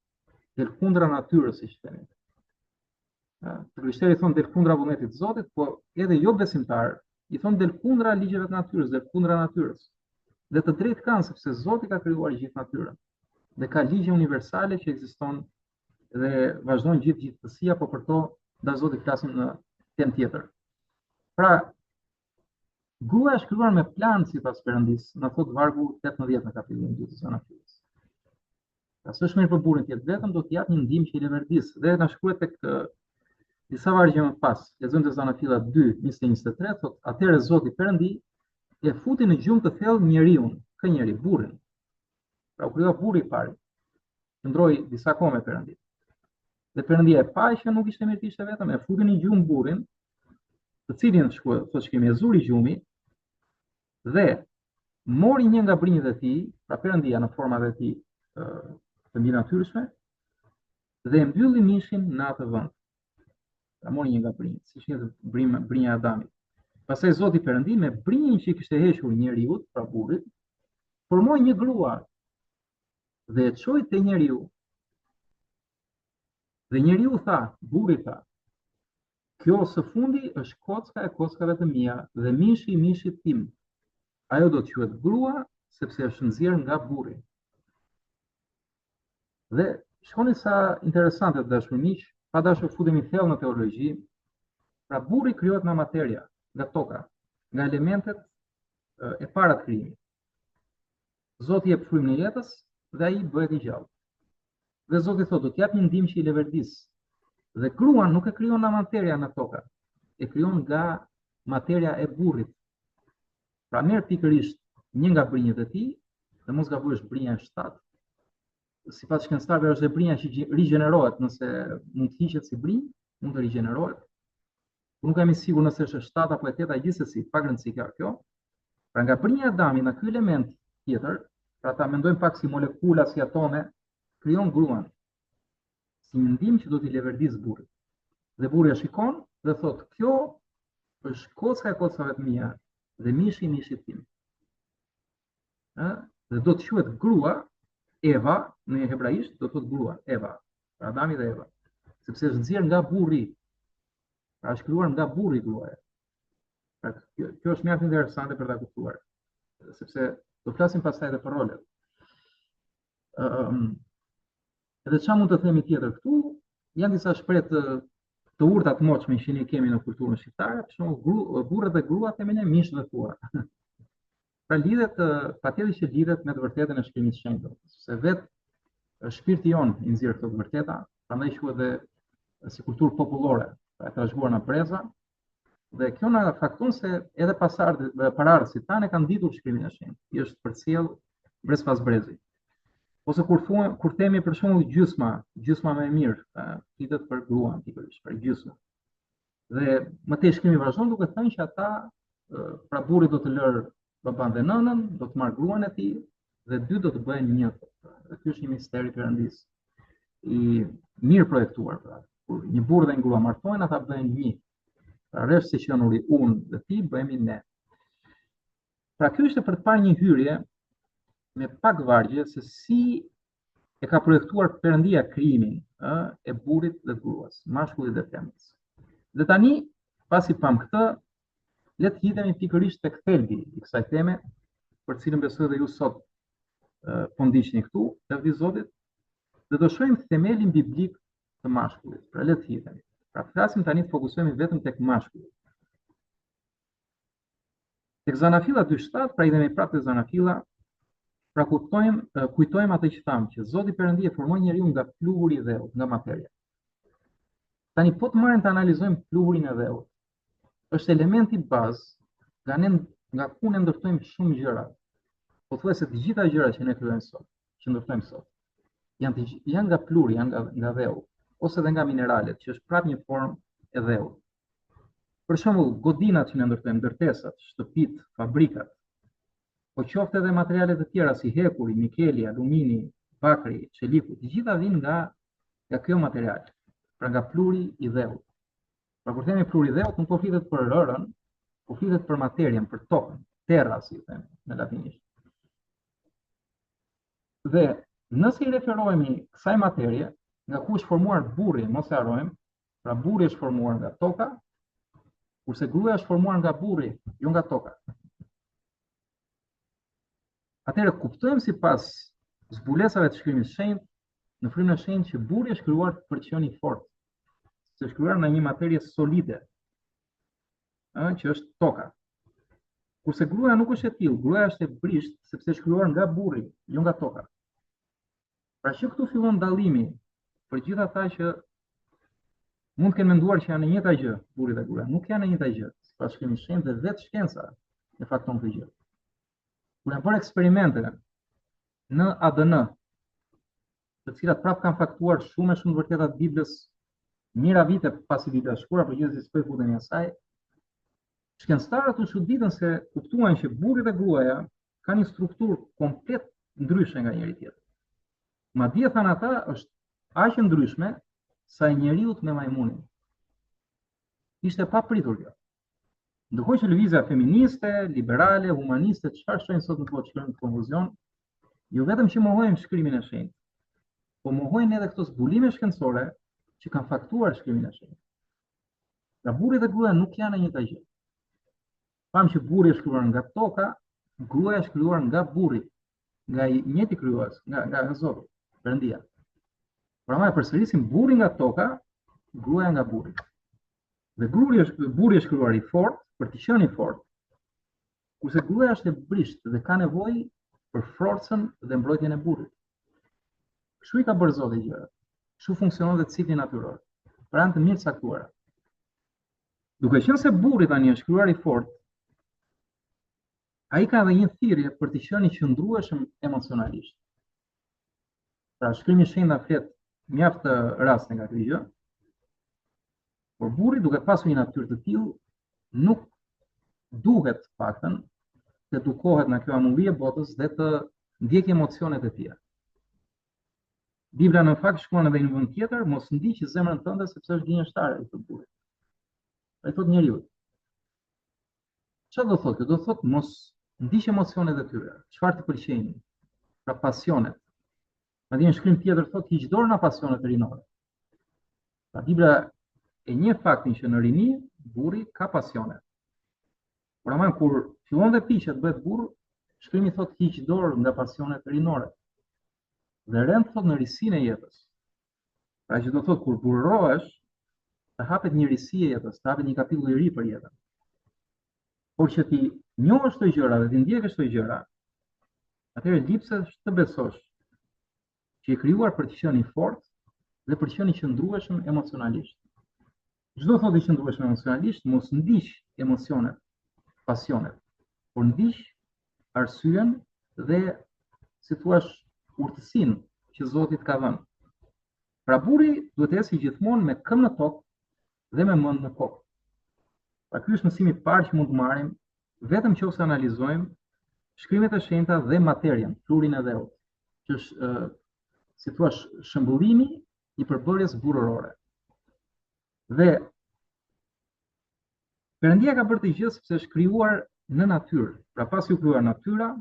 del kundra natyrës, siç themi. Të krishterët thonë del kundra vullnetit të Zotit, po edhe jo besimtar i thonë del kundra ligjeve të natyrës, del kundra natyrës. Dhe të drejtë kanë, sepse Zoti ka krijuar gjithë natyrën. Dhe ka ligje universale që ekziston dhe vazhdojnë gjithësia, po për to da Zoti flasim në temë tjetër. Pra, gruaja është krijuar me plan sipas Perëndis, na thot vargu 18 në kapitullin 2 të Zanafilës. Pra s'është mirë për burrin të jetë vetëm, do t'i jap një ndihmë që i leverdis. Dhe na shkruhet tek disa vargje më pas, lexojmë te Zanafila 2:20-23, thot, atëherë Zoti Perëndi e futi në gjumë të thellë njeriun, kë njeri, burrin. Pra u krijua burri i parë. Qëndroi disa kohë me Perëndin. Dhe Perëndia e pa që nuk ishte mirë të ishte vetëm, e futi në gjumë burrin, të cilin thotë shkrimi e zuri gjumi, dhe mori një nga brinjët e tij, pra Perëndia në format e tij të mbi natyrshme, dhe e mbylli mishin në atë vend. Pra mori një nga brinjët, siç ishte brinja e Adamit. Pastaj Zoti Perëndi me brinjën që i kishte hequr njeriu, pra burrit, formoi një grua dhe e çoi te njeriu. Dhe njeriu tha, burri tha, kjo së fundi është kocka e kockave të mia dhe mishi i mishit tim. Ajo do të quhet grua sepse është nxjerrë nga burri. Dhe shikoni sa interesante të dashur miq, pa dashur futemi thellë në teologji. Pra burri krijohet nga materia, nga toka, nga elementet e para të krijimit. Zoti jep frymën e jetës dhe ai bëhet i gjallë. Dhe Zoti thotë do t'jap një ndihmë që i leverdis. Dhe gruan nuk e krijon nga materia në toka, e krijon nga materia e burrit. Pra merr pikërisht një nga brinjët e tij, dhe mos gaboj është brinja e 7. Sipas shkencëtarëve është e brinja që rigjenerohet, nëse mund të hiqet si brinjë, mund të rigjenerohet. Nuk jam i sigurt nëse është 7 apo 8, gjithsesi, pa rëndësi kjo. Pra nga brinja e Adamit, nga ky element tjetër, pra ta mendojmë pak si molekula, si atome, krijon gruan. Si një ndim që do t'i leverdis burrit. Dhe burri e shikon dhe thotë, kjo është koca e kocave të mia dhe mishi i mishit tim. Dhe do të quhet grua, Eva, në hebraisht do të thotë grua, Eva, pra Adami dhe Eva, sepse është nxjerr nga burri. Pra është krijuar nga burri gruaja. Pra kjo është mjaft interesante për ta kuptuar, sepse do flasim pastaj edhe për rolet. Edhe çfarë mund të themi tjetër këtu? Janë disa shprehje të urta të moçme që ne kemi në kulturën shqiptare, për shembull burrat dhe gruat themin e mish dhe thua. Pra lidhet patjetër që lidhet me të vërtetën e shkrimit të shenjtë, sepse vetë shpirti jon i nxjerr këto të vërteta, prandaj quhet edhe si kulturë popullore, pra e trashëguar në breza, dhe kjo na fakton se edhe paraardhësit tanë kanë ditur shkrimin e shenjtë, i është përcjell brez pas brezi. Ose kur themi për shembull gjysma më e mirë, flitet për gruan pikërisht, për gjysmë. Dhe më tej shkrimi vazhdon duke thënë që ata, pra burri do të lërë baban dhe nënën, do të marrë gruan e tij dhe dy do të bëhen një. Dhe ky është një mister i Perëndis. I mirë projektuar, pra. Kur një burr dhe një grua martohen, ata bëhen një. Pra rresht si qenuri unë dhe ti bëhemi ne. Pra ky është për të parë një hyrje me pak vargje se si e ka projektuar Perëndia krijimin e burrit dhe gruas, mashkullit dhe femrës. Dhe tani, pasi pam këtë, le të hidhemi pikërisht tek thelbi i kësaj teme, për cilën besoj dhe ju sot po ndiqni këtu, lavdi Zotit, dhe do shohim themelin biblik të mashkullit. Pra le të hidhemi. Pra flasim tani të fokusohemi vetëm tek mashkulli. Tek Zanafilla 2:7, pra idhemi prapë te Zanafilla, pra kujtojmë atë që thamë, që Zoti Perëndia formoi njeriu nga pluhuri i dheut, nga materia. Tani po të marrim të analizojmë pluhurin e dheut. Është elementi bazë nga ku ne ndërtojmë shumë gjëra. Pothuajse të gjitha gjërat që ne krijojmë sot, që ndërtojmë sot, janë nga pluhuri, janë nga dheu, ose edhe nga mineralet, që është prapë një formë e dheut. Për shembull, godinat që ne ndërtojmë, ndërtesat, shtëpitë, fabrikat, po qoftë edhe materiale të tjera si hekuri, nikeli, alumini, bakri, çeliku, të gjitha vijnë nga kjo material, pra nga pluhuri i dheut. Pra kur themi pluhuri i dheut, nuk po flitet për rërën, po flitet për materien, për tokën, terra si themi në latinisht. Dhe nëse i referohemi kësaj materie, nga ku është formuar burri, mos e harrojmë, pra burri është formuar nga toka, kurse gruaja është formuar nga burri, jo nga toka. Atëherë kuptojmë sipas zbulesave të shkrimit të shenjtë, në frymën e shenjtë që burri është krijuar për të qenë i fortë, se është krijuar në një materie solide, që është toka. Kurse gruaja nuk është e tillë, gruaja është e brisht sepse është krijuar nga burri, jo nga toka. Pra që këtu fillon dallimi për gjithë ata që mund të kenë menduar që janë në njëjta gjë, burri dhe gruaja, nuk janë në njëjta gjë, sipas shkrimit të shenjtë dhe vetë shkenca e fakton këtë gjë. Kur janë bërë eksperimente në ADN, të cilat prapë kanë faktuar shumë të vërteta të Biblës, mijëra vite pasi Bibla shkruar, por gjithsesi s'po futemi asaj, shkencëtarët u çuditën se kuptuan që burri dhe gruaja kanë një strukturë komplet ndryshe nga njëri tjetri. Madje thanë ata është aq e ndryshme sa e njeriu me majmunin. Ishte papritur kjo. Ndërkohë që lëvizja feministe, liberale, humaniste, çfarë shohin sot në botë shkojnë në konfuzion, jo vetëm që mohojnë shkrimin e shenjtë, po mohojnë edhe këto zbulime shkencore që kanë faktuar shkrimin e shenjtë. Pra burri dhe gruaja nuk janë në njëjta gjë. Pam që burri është krijuar nga toka, gruaja është krijuar nga burri, nga i njëjti krijues, nga Zoti, Perëndia. Pra më përsërisim burri nga toka, gruaja nga burri. Dhe burri është krijuar i fortë për të qenë i fortë, kurse gruaja është e brisht dhe ka nevojë për forcën dhe mbrojtjen e burrit. Kështu i ka bërë Zoti gjërat. Kështu funksionon dhe cikli natyror. Pra janë të mirë caktuara. Duke qenë se burri tani është krijuar i fortë, Ai ka edhe një thirrje për të qenë i qëndrueshëm emocionalisht. Pra shkrimi i shenjta flet mjaft të raste nga kjo gjë. Por burri duke pasur një natyrë të tillë, nuk duhet paktën të edukohet në kjo amulli e botës dhe të ndjekë emocionet e tjera. Bibla në fakt shkruan edhe në vend tjetër, mos ndiq zemrën tënde sepse është gënjeshtare i të burrit. Ai thot njeriu. Çfarë do thotë? Do thotë mos ndiq emocionet e tyre. Çfarë të pëlqejnë? Pra pasionet. Madje në shkrim tjetër thotë hiq dorë nga pasionet rinore. Pra Bibla e njeh faktin që në rini burri ka pasione. Por ama kur fillon dhe piqet bëhet burr, shkrimi thotë hiq dorë nga pasionet rinore. Dhe rend thot në risinë e jetës. Pra që do thot kur burrohesh, të hapet një risi e jetës, të hapet një kapitull i ri për jetën. Por që ti njohësh këto gjëra dhe ti ndjekësh këto gjëra, atëherë lipsesh të besosh që je krijuar për të qenë i fortë dhe për të qenë i qëndrueshëm emocionalisht. Çdo thotë i qëndrueshëm emocionalisht, mos ndiq emocionet, pasionet, por ndiq arsyen dhe si thua urtësinë që Zoti ka dhënë. Pra burri duhet të ecë gjithmonë me këmbë në tokë dhe me mend në kokë. Pra ky është mësimi i parë që mund të marrim vetëm nëse analizojmë shkrimet e shenjta dhe materien, flurin e dheut, që është si thua shëmbullimi i përbërjes burrore. Dhe Perëndia ka bërë të gjë sepse është krijuar në natyrë. Pra pasi u krijuar natyra,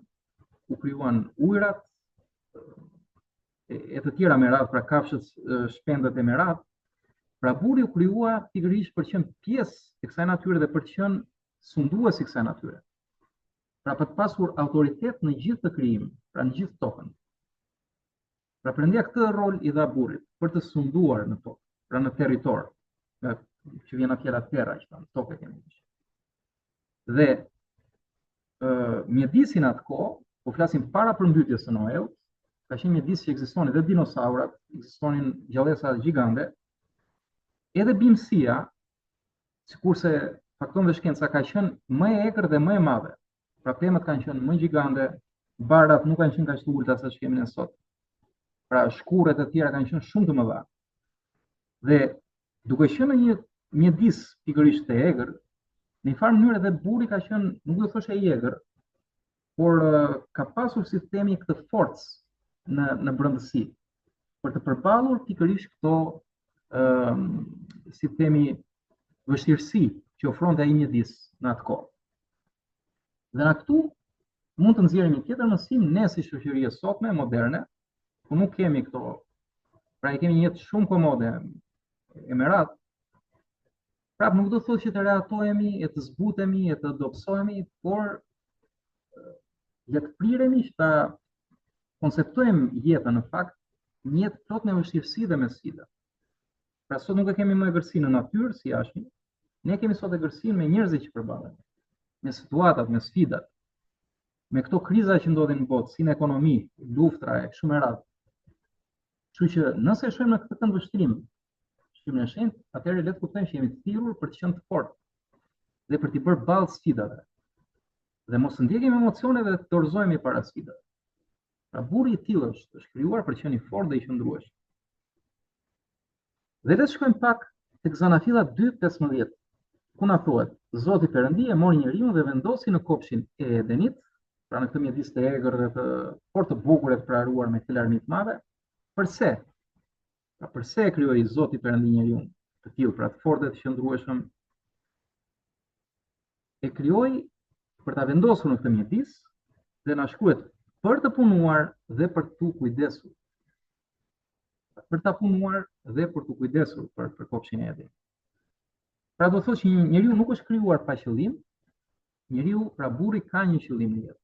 u krijuan ujërat e të tjera me radhë, pra kafshët, shpendët e me radhë. Pra burri u krijua pikërisht për të qenë pjesë e kësaj natyre dhe për të qenë sundues i kësaj natyre. Pra për të pasur autoritet në gjithë të krijim, pra në gjithë tokën. Pra Perëndia këtë rol i dha burrit për të sunduar në tokë, pra në territor, që vjen nga fjala terra, që thonë tokë kemi. Dhe mjedisin atë kohë, po flasim para përmbytjes së Noeut, ka qenë mjedis që ekzistonin dhe dinosaurat, ekzistonin gjallësa gjigande, edhe bimësia, sikurse fakton dhe shkenca ka qenë më e egër dhe më e madhe. Pra pemët kanë qenë më gjigande, barat nuk kanë qenë kaq të ulta sa që kemi ne sot. Pra shkurret e tjera kanë qenë shumë të mëdha. Dhe duke qenë në një mjedis pikërisht të egër, në një farë mënyrë edhe burri ka qenë, nuk do thosh i egër, por ka pasur si themi këtë forcë në brendësi për të përballur pikërisht këto si themi vështirësi që ofronte ai mjedis në atë kohë. Dhe në këtu mund të nxjerrim një tjetër mësim ne si shoqëri e sotme moderne, ku nuk kemi këto, pra i kemi një jetë shumë komode e merat. Prap nuk do të thotë që të reatohemi, e të zbutemi, e të dobësohemi, por le të priremi që ta konceptojmë jetën në fakt një jetë plot me vështirësi dhe me sfida. Pra sot nuk e kemi më egërsinë në natyrë si jashtë, ne kemi sot egërsinë me njerëzit që përballemi, me situatat, me sfidat, me këto kriza që ndodhin në botë, si në ekonomi, luftra e kështu me radhë. Kështu që nëse shohim në këtë këndvështrim, shkrimin e shenjtë, atëherë le të kuptojmë që jemi të thirrur për të qenë të fortë dhe për të bërë ballë sfidave. Dhe mos ndjekim emocionet dhe të dorëzohemi para sfidave. Pra burri i tillë është krijuar për të qenë i fortë dhe i qëndrueshëm. Dhe le të shkojmë pak tek Zanafilla 2:15, ku na thuhet: Zoti Perëndia e mori njeriu dhe vendosi në kopshin e Edenit, pra në këtë mjedis të egër dhe të fort të bukur e të praruar me këtë larmi të madhe. Përse? Pra përse e krijoi Zoti Perëndia njeriu të tillë, pra të fortë dhe të qëndrueshëm? E krijoi për ta vendosur në këtë mjedis dhe na shkruhet për të punuar dhe për të kujdesur. Për ta punuar dhe për të kujdesur për kopshin e Edenit. Pra do thotë që njeriu nuk është krijuar pa qëllim, njeriu, pra burri ka një qëllim në jetë.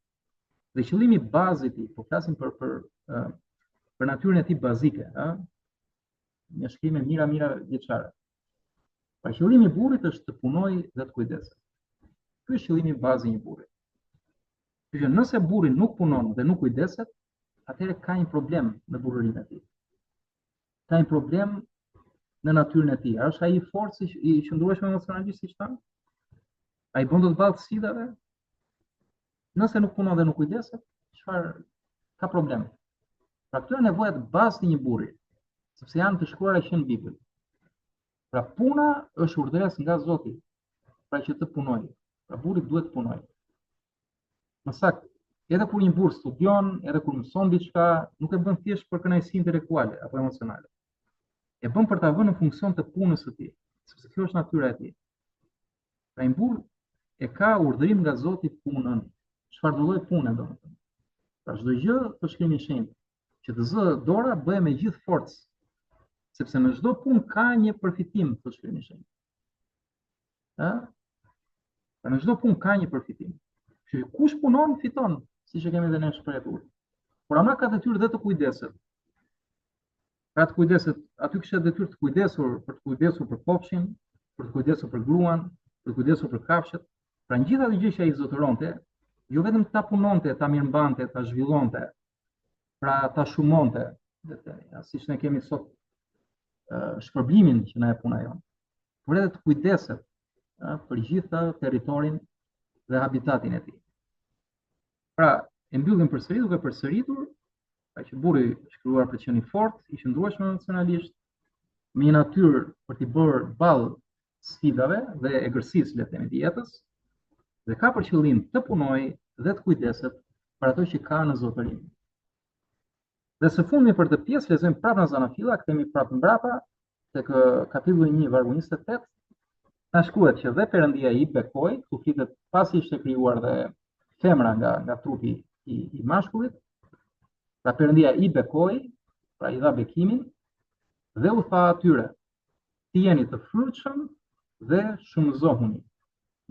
Dhe qëllimi bazë i tij, po flasim për natyrën e tij bazike, një shkrim mira vjeçare. Pra qëllimi i burrit është të punojë dhe të kujdesë. Ky është qëllimi bazë i një burri. Që nëse burri nuk punon dhe nuk kujdeset, atëherë ka një problem në burrërinë e tij. Ka një problem në natyrën e tij. A është ai i fortë i qëndrueshëm emocionalisht siç thamë? Ai bën të ballë sfidave? Nëse nuk punon dhe nuk kujdeset, çfarë ka problem? Pra këto janë nevojat bazë të një burri, sepse janë të shkruara që në Bibël. Pra puna është urdhëres nga Zoti, pra që të punojë. Pra burri duhet të punojë. Më saktë, edhe kur një burr studion, edhe kur mëson diçka, nuk e bën thjesht për kënaqësi intelektuale apo emocionale. E bën për ta vënë në funksion të punës së tij, sepse kjo është natyra e tij. Pra një burr e ka urdhërim nga Zoti punën. Çfarë do lloj pune domethënë. Pra çdo gjë të shkrimi i shenjtë, që të zë dora bëhe me gjithë forcë, sepse në çdo punë ka një përfitim të shkrimi i shenjtë. Ë? Pra në çdo punë ka një përfitim. Që kush punon fiton, siç e kemi dhe ne shprehur. Por ama ka detyrë dhe të kujdeset. Pra të kujdeset, aty kishte detyrë të kujdesur për të kujdesur për kopshin, për të kujdesur për gruan, për të kujdesur për kafshët. Pra në gjitha ato gjë që ai zotëronte, jo vetëm ta punonte, ta mirëmbante, ta zhvillonte, pra ta shumonte, siç ne kemi sot shpërblimin që na e puna jon, por edhe të kujdeset për gjithë territorin dhe habitatin e tij. Pra, e mbyllim përsëri duke përsëritur, pra që burri shkruar për të qenë i fortë, i qëndrueshëm emocionalisht, me një natyrë për t'i bërë ballë sfidave dhe egërsisë le të themi të jetës, dhe ka për qëllim të punojë dhe të kujdeset për ato që ka në zotërim. Dhe së fundmi për të pjesë lexojmë prapë në Zanafilla, kthehemi prapë mbrapa tek kapitulli 1 vargu 28. Na shkruhet që dhe Perëndia i bekoi, ku flitet pasi ishte krijuar dhe femra nga trupi i mashkullit. Pra Perëndia i bekoi, pra i dha bekimin dhe u tha atyre: "Ti jeni të frutshëm dhe shumëzohuni,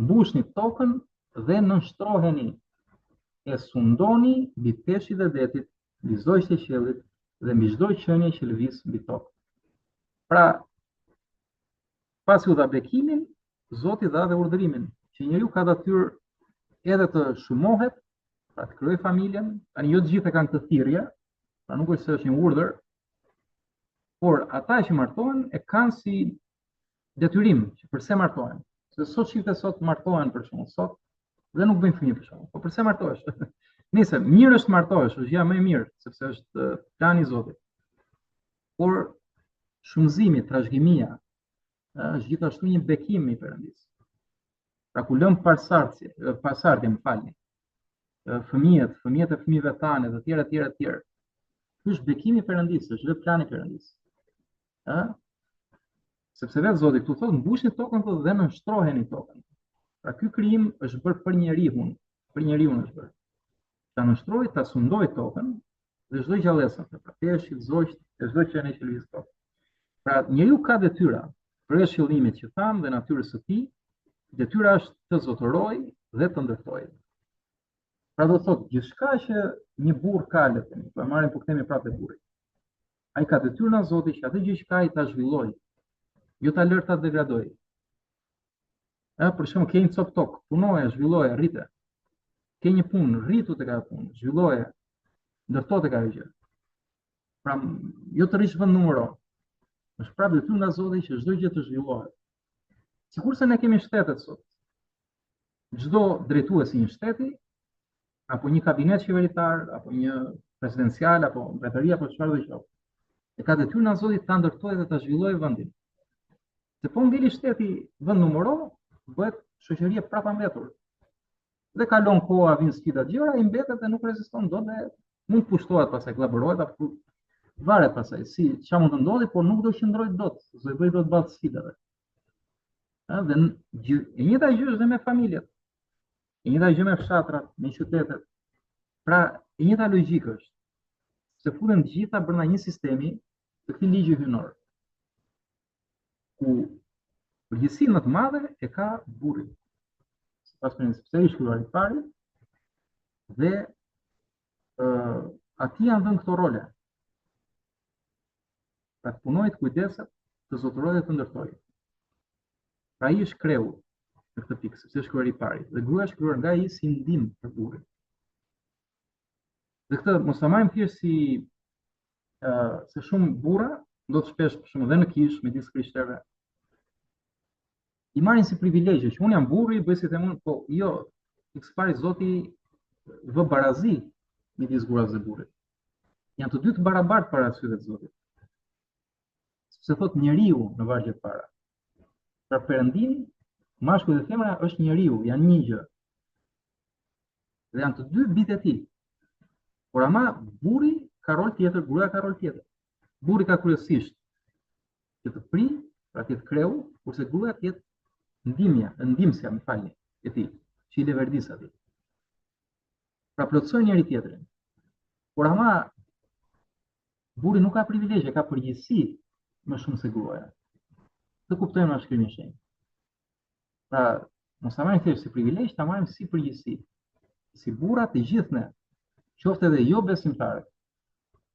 mbushni tokën dhe nënshtroheni, e sundoni mbi peshqit e detit, mbi zogjtë e qiellit dhe mbi çdo qenie që lëviz mbi tokë." Pra, pasi u dha bekimin, Zoti dha dhe urdhërimin që njeriu ka detyrë edhe të shumohet, pra të krijojë familjen. Tani jo të gjithë kanë këtë thirrje, pra nuk është se është një urdhër, por ata që martohen e kanë si detyrim që përse martohen. Se sot shifte sot martohen për shkak sot dhe nuk bëjnë fëmijë për shkak. Po përse martohesh? Nëse mirë është martohesh, është gjë më e mirë, sepse është plani i Zotit. Por shumëzimi, trashëgimia, është gjithashtu një bekim i Perëndisë. Pra ku lëm pasardhje, më falni, fëmijët e fëmijëve tanë dhe të tjerë. Ky është bekimi i Perëndisë, është vetë plani i Perëndisë. Sepse vetë Zoti këtu thotë mbushni tokën dhe nënshtroheni tokën. Pra ky krijim është bërë për njeriu është bërë. Ta nënshtrojë, ta sundojë tokën dhe çdo gjallësa, pra peshqit, zogjt, çdo qenie që lëviz tokën. Pra njeriu ka detyra përveç qëllimit që tham dhe natyrës së tij, detyra është të zotërojë dhe të ndërtojë. Pra do të thotë gjithçka që një burr ka, le të themi, po marrim po kthehemi prapë te burri. Ai ka detyrën nga Zoti që atë gjë që ka ai ta zhvillojë, jo ta lërë ta degradojë. Për shembull, ke një cop tokë, punoje, zhvilloje, rrite. Ke një punë, rritu tek ajo punë, zhvilloje, ndërto tek ajo gjë. Pra, jo të rrish vend numëro. Është prapë detyrë nga Zoti që çdo gjë të zhvillohet. Sikurse ne kemi shtetet sot. Çdo drejtues i një shteti, apo një kabinet qeveritar, apo një presidencial, apo mbretëria, apo çfarë do qoftë, e ka detyrën nga Zoti ta ndërtojë dhe ta zhvillojë vendin. Se po ngeli shteti vend numëro, bëhet shoqëria prapambetur. Dhe kalon koha, vin sfida gjëra, i mbetet dhe nuk reziston dot dhe mund të pushtohet pastaj, kollaborojë apo varet pastaj si çfarë mund të ndodhi, por nuk do qëndrojë dot, do i bëj dot ballë sfidave. Dhe e njëjta gjë është me familjet. E njëjta gjë me fshatrat, me qytetet. Pra, e njëjta logjikë është. Se futen të gjitha brenda një sistemi të këtij ligji hyjnor. Ku përgjegjësinë më të madhe e ka burri. Sipas sepse ai shkruar i pari dhe atij janë dhënë këto role. Pra të punojë, të kujdeset, të zotërojë dhe të ndërtojë. Pra ai është kreu në këtë pikë, sepse është shkruar i pari. Dhe gruaja është shkruar nga ai si ndihmë për burrin. Dhe këtë mos ta marrim thjesht si se shumë burra do të shpesh për shembull dhe në kish me disë krishterëve i marrin si privilegje që unë jam burri, bëj si them unë, po jo, i pari Zoti vë barazi midis gruas dhe burrit. Janë të dy të barabartë para syve të Zotit. Sepse thot njeriu në vargjet para. Pra Perëndimi, mashkulli dhe femra është njeriu, janë një gjë. Dhe janë të dy bitë e tij. Por ama burri ka rol tjetër, gruaja ka rol tjetër. Burri ka kryesisht që të pri, pra të kreu, kurse gruaja të jetë ndimsja, më falni, e tij, që i le verdis atij. Pra plotësojnë njëri tjetrin. Por ama burri nuk ka privilegje, ka përgjegjësi më shumë se gruaja. Të kuptojmë në shkrimin e shenjtë. Pra, mos ta marrim thjesht si privilegj, ta marrim si përgjegjësi. Si burra të gjithë ne, qoftë edhe jo besimtarë,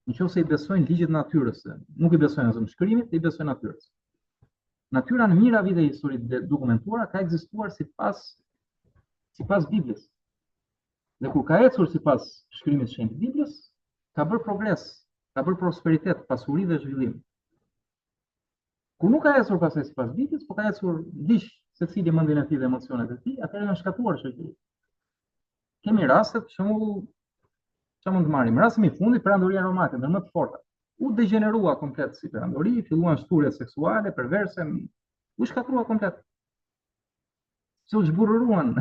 nëse i besojnë ligjit natyrës, nuk i besojnë as shkrimit, i besojnë natyrës. Natyra në mijëra vite histori dokumentuara ka ekzistuar sipas Biblës. Dhe kur ka ecur sipas shkrimit të shenjtë të Biblës, ka bërë progres, ka bërë prosperitet, pasuri dhe zhvillim. Kur nuk ka ecur pastaj sipas Biblës, por ka ecur ligjë secili mendjen e tij dhe emocionet e tij, atëherë janë shkatuar shoqëri. Kemi raste, për shembull, çfarë mund të marrim? Rasti i fundit, perandoria romake, ndër më të forta. U degenerua komplet si perandori, filluan shturjet seksuale, perverse, u shkatrua komplet. Se u zhburruan.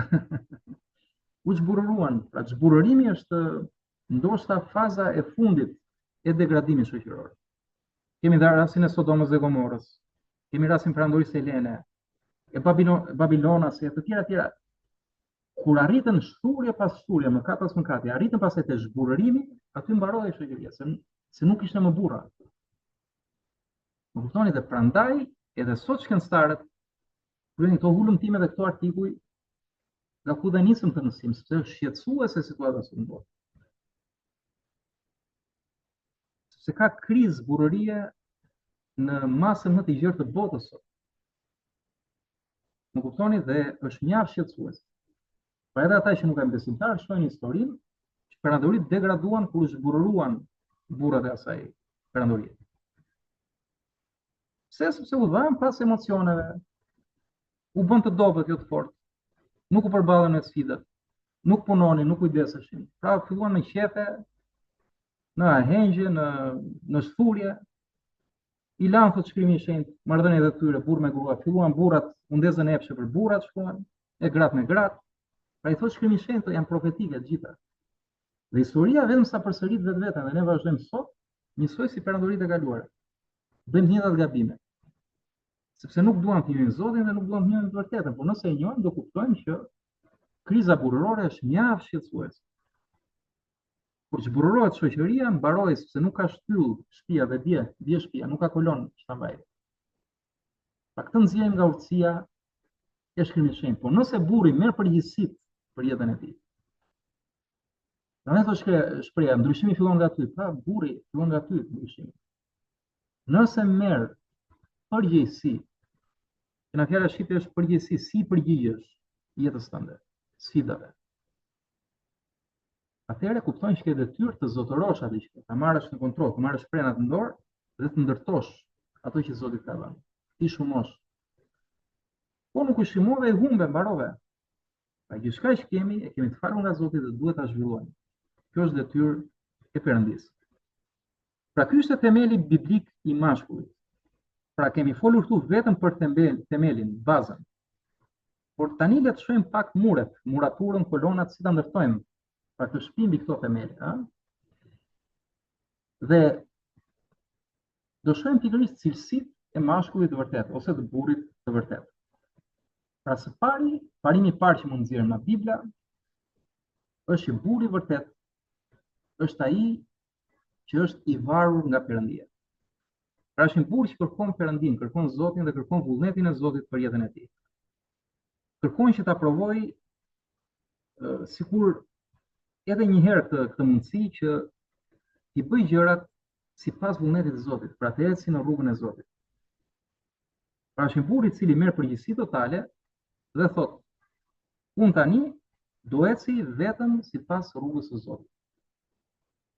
U zhburruan. Pra zhburrimi është ndoshta faza e fundit e degradimit shoqëror. Kemi dhe rastin e Sodomës dhe Gomorrës. Kemi rastin perandorisë Helene, e Babilonas e të tjera. Kur arritën shturje pas shturje, mëkat pas mëkati, arritën pastaj te zhburrimi, aty mbaroi shoqëria, se nuk ishte më burra. Më kuptoni, dhe prandaj edhe sot shkencëtarët kryejnë këto hulumtime dhe këto artikuj nga ku dhe nisëm të mësim, sepse është shqetësuese situata sot në botë. Sepse ka krizë burrërie në masën më të gjerë të botës sot. Më kuptoni, dhe është mjaft shqetësuese. Pra edhe ata që nuk janë besimtarë shohin historinë që perandoritë degraduan kur zhburruan burrat e asaj perandorie. Sepse u dhanë pas emocioneve, u bën të dobët, jo të fortë, nuk u përballën me sfidat, nuk punonin, nuk kujdeseshin. Pra filluan me qefe, në ahengje, në shturje, i lanë thot shkrimi i shenjtë, marrëdhëniet e tyre burr me grua, filluan burrat mundezën e epshme për burrat shkuan, e gratë me gratë. Pra i thot shkrimi i shenjtë janë profetike të gjitha. Dhe historia vetëm sa përsërit vetveten dhe ne vazhdojmë sot, njësoj si perandoritë e kaluara. Bëjmë të njëjtat gabime. Sepse nuk duam të njohim Zotin dhe nuk duam të njohim të vërtetën, por nëse e njohim do kuptojmë që kriza burrore është mjaft shqetësuese. Kur zhburrohet shoqëria, mbaroi sepse nuk ka shtyll shtëpia dhe dje shtëpia, nuk ka kolon që ta mbajë. Pa këtë nxjerrim nga urtësia e shkrimit të shenjtë. Por nëse burri merr përgjegjësitë për jetën e tij. Prandaj thotë shpreha, ndryshimi fillon nga ty. Pra burri fillon nga ty ndryshimi. Nëse merr përgjegjësi, që në fjala shqipe është përgjegjësi, si përgjigjesh jetës tënde, sfidave. Atëherë kuptojnë që ke detyrë të zotërosh atë që ta marrësh në kontroll, të marrësh prenat në dorë dhe të ndërtosh ato që Zoti ka dhënë. Ti shumosh. Po nuk u shumove e humbe, mbarove. Pra gjithçka që kemi, e kemi të farur nga Zoti dhe duhet ta zhvillojmë. Kjo është detyrë e Perëndisë. Pra ky është themeli biblik i mashkullit. Pra kemi folur këtu vetëm për themelin, bazën. Por tani le të shohim pak muret, muraturën, kolonat, si ta ndërtojmë. Pra të shpimbi këto themeli. Dhe do shohim pikërisht cilësitë e mashkullit të vërtet, ose të burrit të vërtet. Pra së parimi i parë që mund nxjerrim nga Bibla është që burri i vërtet është ai që është i varur nga Perëndia. Pra është një burr që kërkon Perëndin, kërkon Zotin dhe kërkon vullnetin e Zotit për jetën e tij. Kërkon që ta provojë sikur edhe një herë këtë mundësi që i bëj gjërat sipas vullnetit të Zotit, pra të ecë në rrugën e Zotit. Pra është një burr i cili merr përgjegjësi totale dhe thotë, unë tani do eci vetëm sipas rrugës së Zotit.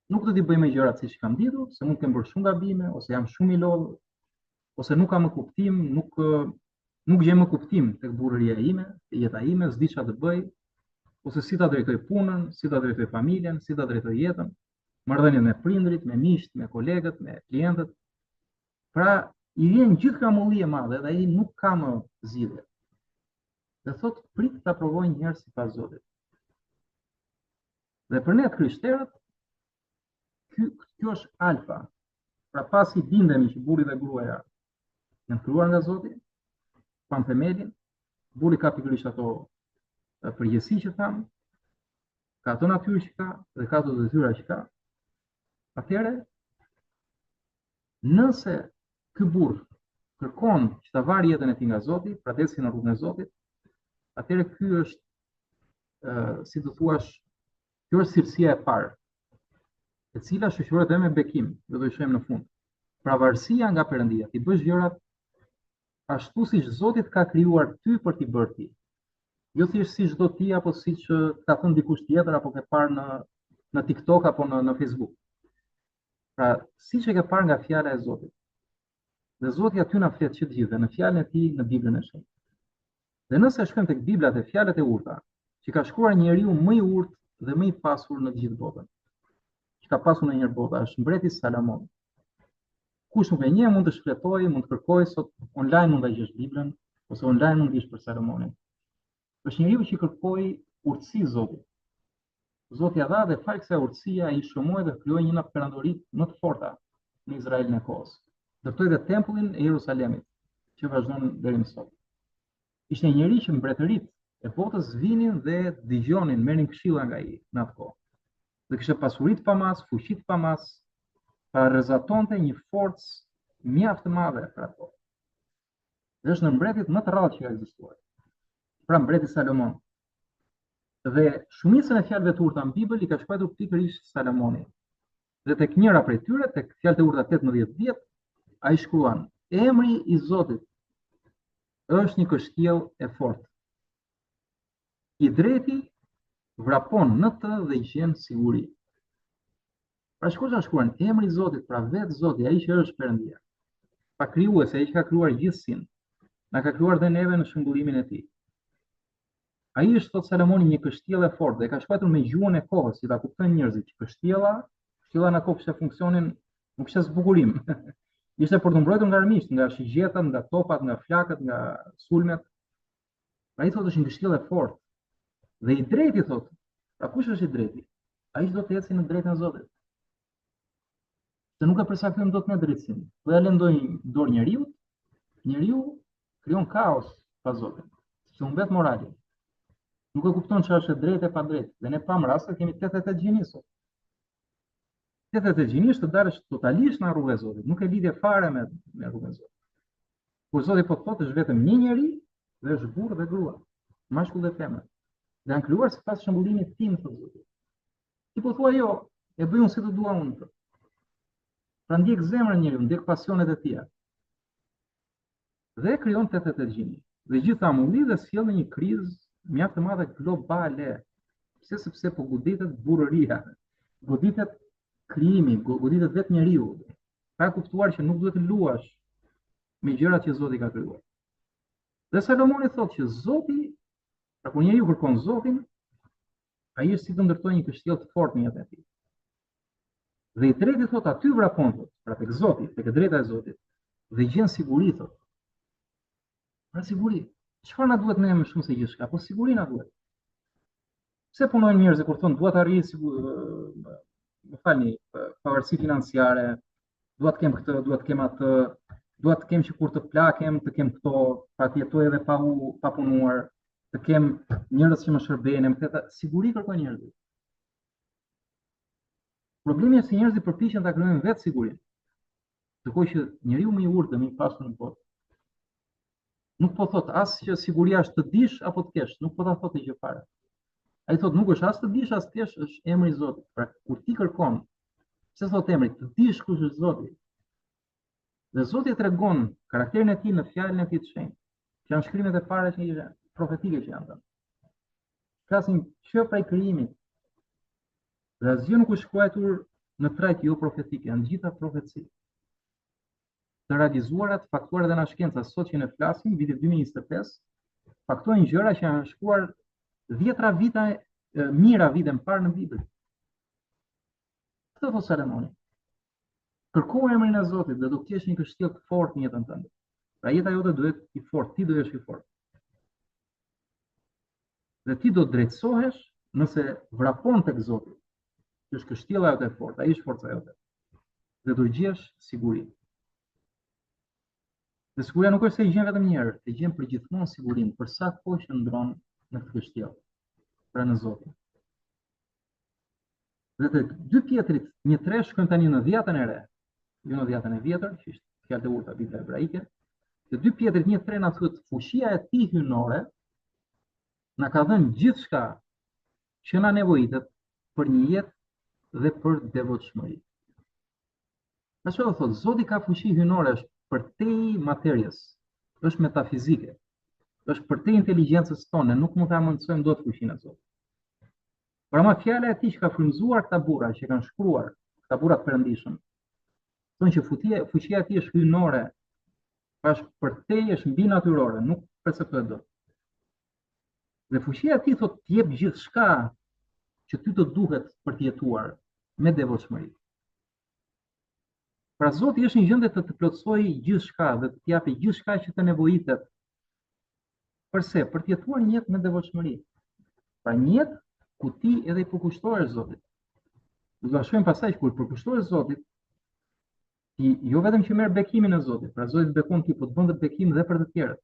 Nuk do t'i bëj me gjërat siç kam ditur, se mund të kem bërë shumë gabime, ose jam shumë i lodhur, ose nuk kam më kuptim, nuk gjej më kuptim tek burrëria ime, jeta ime, s'di çfarë të bëj, ose si ta drejtoj punën, si ta drejtoj familjen, si ta drejtoj jetën, marrëdhëniet me prindrit, me miqt, me kolegët, me klientët. Pra, i vjen gjithë kamulli e madhe dhe ai nuk ka më zgjidhje. Dhe thot, prit ta provoj një herë sipas Zotit. Dhe për ne krishterët, kjo është alfa. Pra pasi bindemi që burri dhe gruaja janë krijuar nga Zoti, pa themelin, burri ka pikërisht ato përgjegjësi që tham, ka ato natyrë që ka dhe ka ato detyra që ka. Atëherë, nëse ky burr kërkon që ta varë jetën e tij nga Zoti, pra të ecë në rrugën e Zotit, atëherë ky është, si të thuash, kjo është cilësia e parë, e cila shoqërohet edhe me bekim, do të shohim në fund. Pra varësia nga Perëndia, ti bësh gjërat ashtu siç Zoti ka krijuar ty për t'i bërë ti. Jo thjesht siç do ti apo siç ka thënë dikush tjetër apo ke parë në TikTok apo në Facebook. Pra, siç e ke parë nga fjala e Zotit. Dhe Zoti aty na flet që të gjithë në fjalën e tij në Biblën e Shenjtë. Dhe nëse shkojmë tek Biblat e fjalët e urta, që ka shkruar njeriu më i urtë dhe më i pasur në gjithë botën, që ka pasur ndonjëherë bota, është mbreti Salomon. Kush nuk e njeh mund të shfletojë, mund të kërkojë sot online, mund ta gjesh Biblën ose online mund të gjesh për Salomonin. Është njeriu që kërkoi urtësi Zotit. Zoti ia dha dhe fal kësaj urtësie ai shëmoi dhe krijoi një nga perandorit më të forta në Izraelin e kohës. Ndërtoi dhe tempullin e Jerusalemit, që vazhdon deri më sot. Ishte një njeri që mbretërit e botës vinin dhe dëgjonin, merrin këshilla nga ai në atë kohë. Dhe kishte pasuri të pamas, fuqi të pamas, pra rrezatonte një forcë mjaft të madhe për ato. Dhe është në mbretit më të rrallë që ka ekzistuar. Pra mbreti Salomon. Dhe shumicën e fjalëve të urta në Bibël i ka shkruar pikërisht Salomoni. Dhe tek njëra prej tyre, tek fjalët e urta 18:10, ai shkruan: Emri i Zotit është një kështjell e fortë. I drejti vrapon në të dhe gjen siguri. Pra shkuar shkruan emri i Zotit, pra vetë Zoti, ai që është Perëndia. Pa krijuesi, ai që ka krijuar gjithësinë. Na ka krijuar dhe neve në shembullimin e tij. Ai është, thot Salomoni, një kështjell e fortë dhe ka shkruar me gjuhën e kohës, si ta kuptojnë njerëzit, që kështjella në kohë kishte funksionin, nuk kishte zbukurim. Ishte për të mbrojtur nga armiqt, nga shigjetat, nga topat, nga flakët, nga sulmet. Ai thotë është një kështjell e fortë. Dhe i drejti thotë, pra kush është i drejti? Ai që do të ecë në drejtën e Zotit. Se nuk e përcaktojmë dot me drejtësinë. Po ja lëndojnë dorë njeriu krijon kaos pa Zotin, sepse humbet morali. Nuk e kupton çfarë është e drejtë e pa drejtë. Dhe ne pam raste kemi 88 gjini sot. 88 gjini është të dalësh totalisht në rrugën e Zotit, nuk e lidhje fare me rrugën e Zotit. Kur Zoti po thotë është vetëm një njeri dhe është burr dhe grua, mashkull dhe femër. Dhe janë krijuar sipas shembullimit tim, thotë Zoti. Ti po thua jo, e bëj unë si të dua unë. Pra ndjek zemrën njeriu, ndjek pasionet e tij. Dhe krijon 88 gjini. Dhe gjithë amulli dhe sjell një krizë mjaft të madhe globale. Pse? Sepse po goditet burrëria, goditet krijimi, goditet vetë njeriu. Ka kuptuar që nuk duhet të luash me gjërat që Zoti ka krijuar. Dhe Salomoni thotë që Zoti, pra kur njeriu kërkon Zotin, ai është si të ndërtojë një kështjell të fortë në jetën e tij. Dhe i treti thotë aty vrapon, pra tek Zoti, tek e drejta e Zotit, dhe gjen siguri, thotë. Pra siguri. Çfarë na duhet ne më shumë se gjithçka? Po siguri na duhet. Pse punojnë njerëzit kur thonë dua të arrij më falni, pavarësi financiare, dua të kem këtë, dua të kem atë, dua të kem që kur të plakem, të kem këto, pra të jetoj edhe pa punuar, të kem njerëz që më shërbejnë, më thënë siguri kërkojnë njerëzit. Problemi është se njerëzit përpiqen ta krijojnë vetë sigurinë. Ndërkohë që njeriu më i urtë dhe më i pasur në botë nuk po thot as që siguria është të dish apo të kesh, nuk po ta thotë gjë fare. Ai thot nuk është as të dish as të kesh, është emri i Zotit. Pra kur ti kërkon, pse thot emri, të dish kush është Zoti. Dhe Zoti tregon karakterin e tij në fjalën e tij të shenjtë. Që janë shkrimet e para që janë profetike që janë. Flasin që prej krijimit. Dhe asgjë nuk është shkruar në trajt jo profetike, janë gjitha profeci. Të realizuarat, faktuar dhe nga shkenca sot që ne flasim, vitit 2025, faktojnë gjëra që janë shkruar 10 vite mira viten parë në Bibël. Këtë thot Salomoni. Kërko emrin e Zotit dhe do të kesh një kështjell të fortë në jetën tënde. Pra jeta jote duhet i fortë, ti do jesh i fortë. Dhe ti do të drejtësohesh nëse vrapon tek Zoti. Që është kështjella jote e fortë, ai është forca jote. Dhe do gjesh siguri. Dhe siguria nuk është se i gjen vetëm një herë, e gjen përgjithmonë sigurinë për sa kohë që ndron në këtë kështjellë. Pra në Zotin. Dhe të 2 Pjetrit 1:3 shkojmë tani në dhjetën e re, jo në dhjetën e vjetër, që është fjalë e urta Bibla hebraike. Të 2 Pjetrit 1:3 na thotë fuqia e tij hyjnore na ka dhënë gjithçka që na nevojitet për një jetë dhe për devotshmëri. Në çfarë do thotë? Zoti ka fuqi hyjnore, është përtej materjes, është metafizike, është përtej inteligjencës tonë, nuk mund ta amundsojmë dot fuqinë e Zotit. Por ama fjala e tij që ka frymzuar këta burra që kanë shkruar, këta burra të perëndishëm, thonë që fuqia e tij është hyjnore, është përtej, është mbi natyrore, nuk perceptohet dot. Dhe fuqia e tij thotë të jep gjithçka që ty të duhet për të jetuar me devotshmëri. Pra Zoti është në gjendje të të plotësojë gjithçka dhe të japi gjithçka që të nevojitet. Përse? Për të jetuar një jetë me devotshmëri. Pra një jetë ku ti edhe i përkushtohesh Zotit. Do ta shohim pastaj kur përkushtohesh Zotit, ti jo vetëm që merr bekimin e Zotit, pra Zoti të bekon ti, po të bën dhe bekim dhe për të tjerët.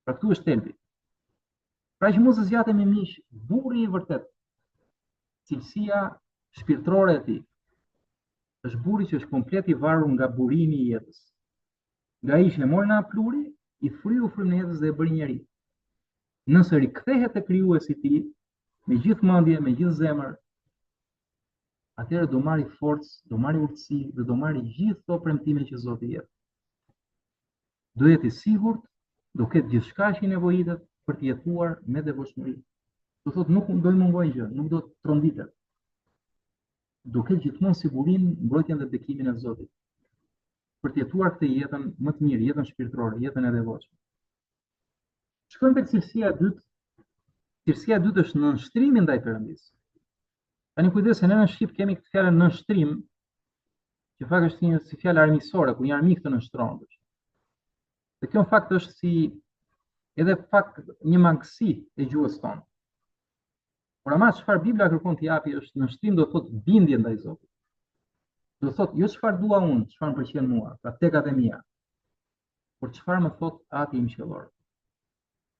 Pra këtu është thelbi. Pra që mos zgjatemi miq, burri i vërtet, cilësia shpirtërore e tij, është burri që është komplet i varur nga burimi i jetës. Nga ai që e mori nga pluri, i fryu frymën e jetës dhe e bëri njeri. Nëse rikthehet te krijuesi i tij, me gjithë mendje, me gjithë zemër, atëherë do marrë forcë, do marrë urtësi dhe do marrë gjithë ato premtime që Zoti jep. Do jetë i sigurt, do ketë gjithçka që i nevojitet për të jetuar me devotshmëri. Do thotë nuk do i mungojë gjë, nuk do të tronditet. Do ketë gjithmonë sigurinë, mbrojtjen dhe bekimin e Zotit. Për të jetuar këtë jetën më të mirë, jetën shpirtërore, jetën e devotshme. Shkojmë tek cilësia e dytë. Cilësia e dytë është nënshtrimi ndaj Perëndis. Tani kujdes, se ne në shqip kemi këtë fjalën nënshtrim, që fakt është një si fjalë armiqësore, ku një armik të nënshtron. Dhe kjo në fakt është si edhe fakt një mangësi e gjuhës tonë. Por ama çfarë Bibla kërkon të japi është nënshtrim, do thotë bindje ndaj Zotit. Do thotë jo çfarë dua unë, çfarë më pëlqen mua, pra tekat e mia, por çfarë më thot Ati im qiellor.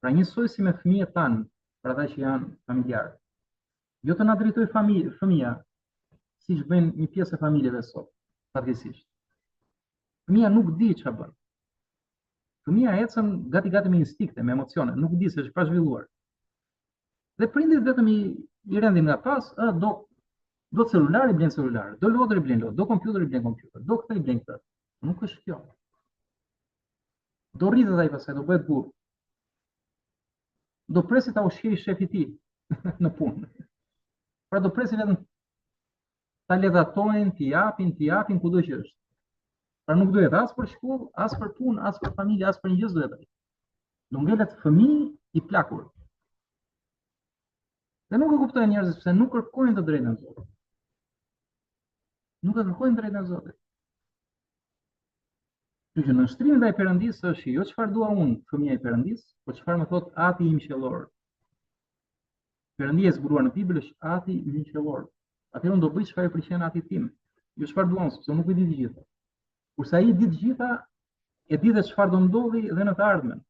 Pra njësoj si me fëmijët tanë, për ata që janë familjarë. Jo të na drejtoj fëmia, siç bëjnë një pjesë e familjeve sot, fatkeqësisht. Fëmia nuk di çfarë bën. Fëmia ecën gati me instinkte, me emocione, nuk di se është pa zhvilluar. Dhe prindit vetëm i rendin nga pas, do celular i blen celular, do lodër i blen lodër, do kompjuter i blen kompjuter, do këtë i blen këtë. Nuk është kjo. Do rritet ai pastaj, do bëhet burr. Do presi ta ushqej shefi i tij në punë. Pra do presi vetëm ta ledhatojnë, t'i japin kudo që është. Pra nuk duhet as për shkollë, as për punë, as për familje, as për një gjë duhet ai. Do ngelet fëmijë i plakur. Dhe nuk e kuptojnë njerëzit pse nuk kërkojnë të drejtën e Zotit. Nuk e kërkojnë drejtën e Zotit. Që nënshtrimi ndaj Perëndisë është jo çfarë dua unë, fëmia i Perëndisë, por çfarë më thot Ati im qiellor. Perëndia e zbuluar në Bibël është Ati im qiellor. Atëherë unë do bëj çfarë i pëlqen Atit tim. Jo çfarë dua unë, sepse nuk e di të gjitha. Kurse ai di të gjitha, e di dhe çfarë do ndodhi dhe në të ardhmen.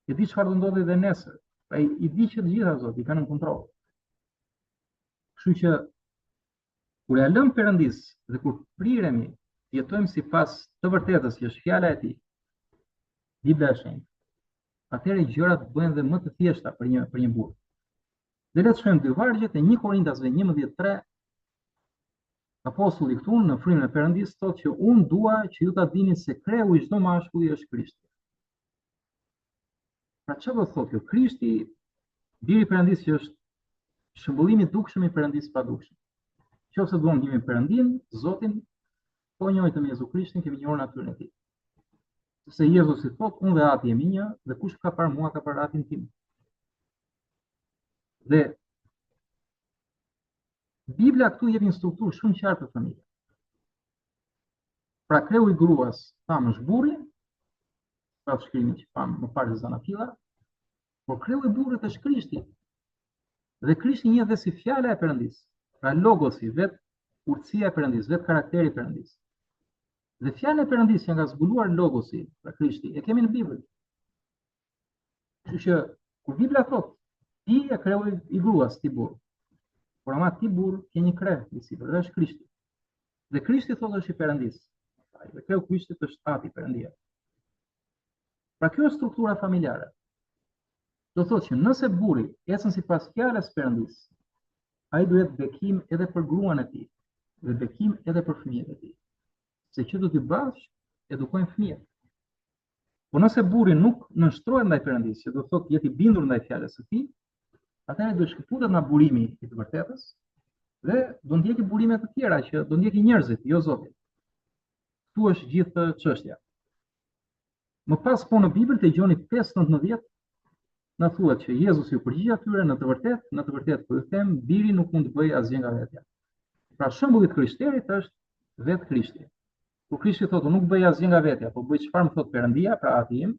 E di çfarë do ndodhi dhe nesër. Pra i di që të gjitha Zoti i kanë në kontroll. Kështu që kur ja lëm Perëndisë dhe kur priremi jetojmë sipas të vërtetës që është fjala e tij, Bibla e shenjtë, atëherë gjërat bëhen dhe më të thjeshta për një burr. Dhe le të shohim dy vargjet e 1 Korintasve 11:3. Apostulli këtu në frymën e Perëndisë thotë që unë dua që ju ta dini se kreu i çdo mashkulli është Krishti. Pra çfarë do thotë kjo? Krishti, biri i Perëndisë që është shëmbullimi i dukshëm i Perëndisë pa dukshëm. Nëse duam të njihim Perëndin, Zotin, po njohim Jezu Krishtin, kemi njohur natyrën e tij. Sepse Jezusi thotë, unë dhe Ati jemi një, dhe kush ka parë mua ka parë Atin tim. Dhe Bibla këtu jep një strukturë shumë qartë për familjen. Pra kreu i gruas thamë është burri, pra shkrimi që pamë më parë zana filla, por kreu i burrit është Krishti. Dhe Krishti njeh dhe si fjala e Perëndis. Pra logosi, vetë urtësia e Perëndis, vetë karakteri i Perëndis. Dhe fjala e Perëndis që nga zbuluar logosi, pra Krishti, e kemi në Bibël. Kështu që kur Bibla thotë, ti e kreu i gruas, ti burr. Por ama ti burr ke një krah i sipër, dhe është Krishti. Dhe Krishti thotë është i Perëndis. Dhe kreu Krishtit është Ati, Perëndia. Pra kjo është struktura familjare. Do thotë që nëse burri ecën sipas fjalës Perëndis, ai duhet bekim edhe për gruan e tij, dhe bekim edhe për fëmijët e tij. Se që do t'i bashkë edukojnë fëmijët. Po nëse burri nuk nënshtrohet ndaj Perëndis, që do thotë jeti bindur ndaj fjalës së tij, atëherë do shkëputet nga burimi i të vërtetës dhe do ndjeki burime të tjera që do ndjeki njerëzit, jo Zoti. Ktu është gjithë çështja. Më pas po në Bibël te Gjoni 5:19 na thuhet që Jezusi u përgjigj atyre në të vërtetë po ju them, biri nuk mund të bëjë asgjë nga vetja. Pra shembulli i krishterit është vetë Krishti. Kur Krishti thotë nuk bëj asgjë nga vetja, po bëj çfarë më thot Perëndia, pra Ati im,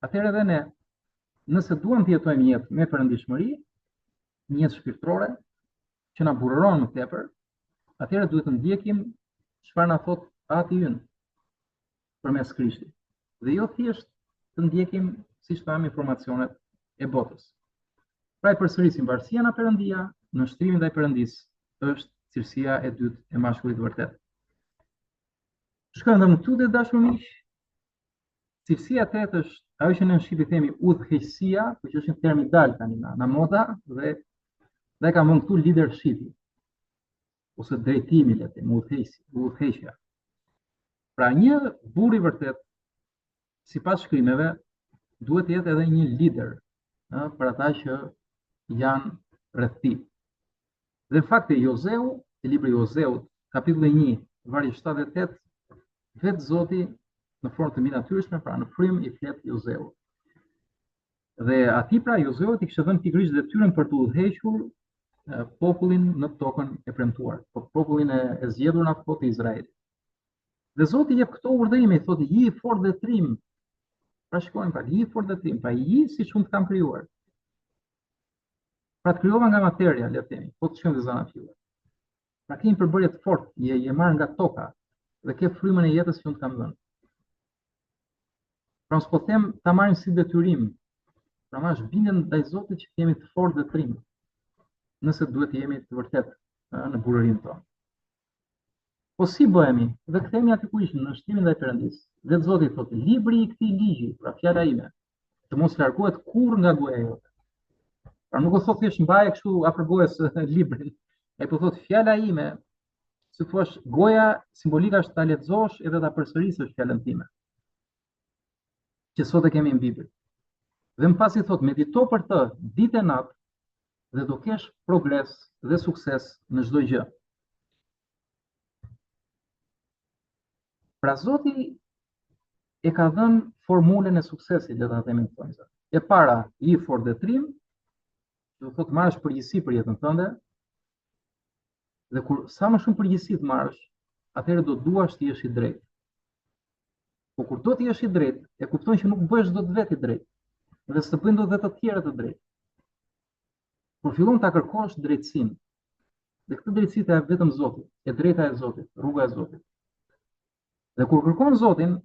atëherë edhe ne, nëse duam të jetojmë një jetë me perëndishmëri, një jetë shpirtërore, që na burron më tepër, atëherë duhet të ndjekim çfarë na thot Ati ynë përmes Krishtit. Dhe jo thjesht të ndjekim siç thamë informacionet e botës. Pra e përsërisim, varësia nga Perëndia, nënshtrimi ndaj Perëndis është cilësia e dytë e mashkullit vërtet. Shkojmë në këtu dhe dashur miq, cilësia e tretë është ajo që ne në shqip i themi udhëheqësia, por që është një term i dal tani na moda dhe ka vënë këtu leadershipi ose drejtimi, le të themi, udhëheqësia. Pra një burr i vërtet, sipas shkrimeve, duhet të jetë edhe një lider, për ata që janë rreth tij. Dhe në fakt Jozeu, te libri i Jozeut, kapitulli 1, vargu 78, vetë Zoti në formë të minatyrshme, pra në frym i flet Jozeu. Dhe atij pra Jozeu i kishte dhënë pikërisht detyrën për të udhëhequr popullin në tokën e premtuar, popullin e zgjedhur në atë kohë të Izraelit. Dhe Zoti jep këto urdhërime, i thotë ji fort dhe trim. Pra shikojmë, pra ji fort dhe trim, pra ji siç unë të kam krijuar. Pra të krijova nga materia, le të themi, po të shkojmë te zana fillore. Pra ke një përbërje të fortë, je marrë nga toka dhe ke frymën e jetës që unë të kam dhënë. Pra s'po them ta marrim si detyrim, pra ma është bindjen ndaj Zotit që jemi të fortë dhe trim, nëse duhet të jemi të vërtet në burërinë tonë. Po si bëhemi? Dhe kthehemi aty ku ishim, në shtrimin ndaj Perëndis. Dhe Zoti thotë, libri i këtij ligji, pra fjala ime, të mos largohet kurrë nga goja jote. Pra nuk do thotë thjesht mbaje kështu afër gojës librin. Ai po thotë fjala ime, si thua, goja simbolika është ta lexosh edhe ta përsërisësh fjalën time. Që sot e kemi në Bibël. Dhe më pas i thotë, medito për të ditë e natë dhe do kesh progres dhe sukses në çdo gjë. Pra Zoti e ka dhënë formulën e suksesit, le ta themi këtu. E para, i fort dhe trim, do thotë marrësh përgjegjësi për jetën tënde. Dhe kur sa më shumë përgjegjësi të marrësh, atëherë do duash të jesh i drejtë. Po kur do të jesh i drejtë, e kupton që nuk bëhesh dot vetë i drejtë, dhe s'të bëjnë dot vetë të tjerë të drejtë. Kur fillon ta kërkosh drejtësinë, dhe këtë drejtësi të jep vetëm Zoti, e drejta e Zotit, rruga e Zotit. Dhe kur kërkon Zotin,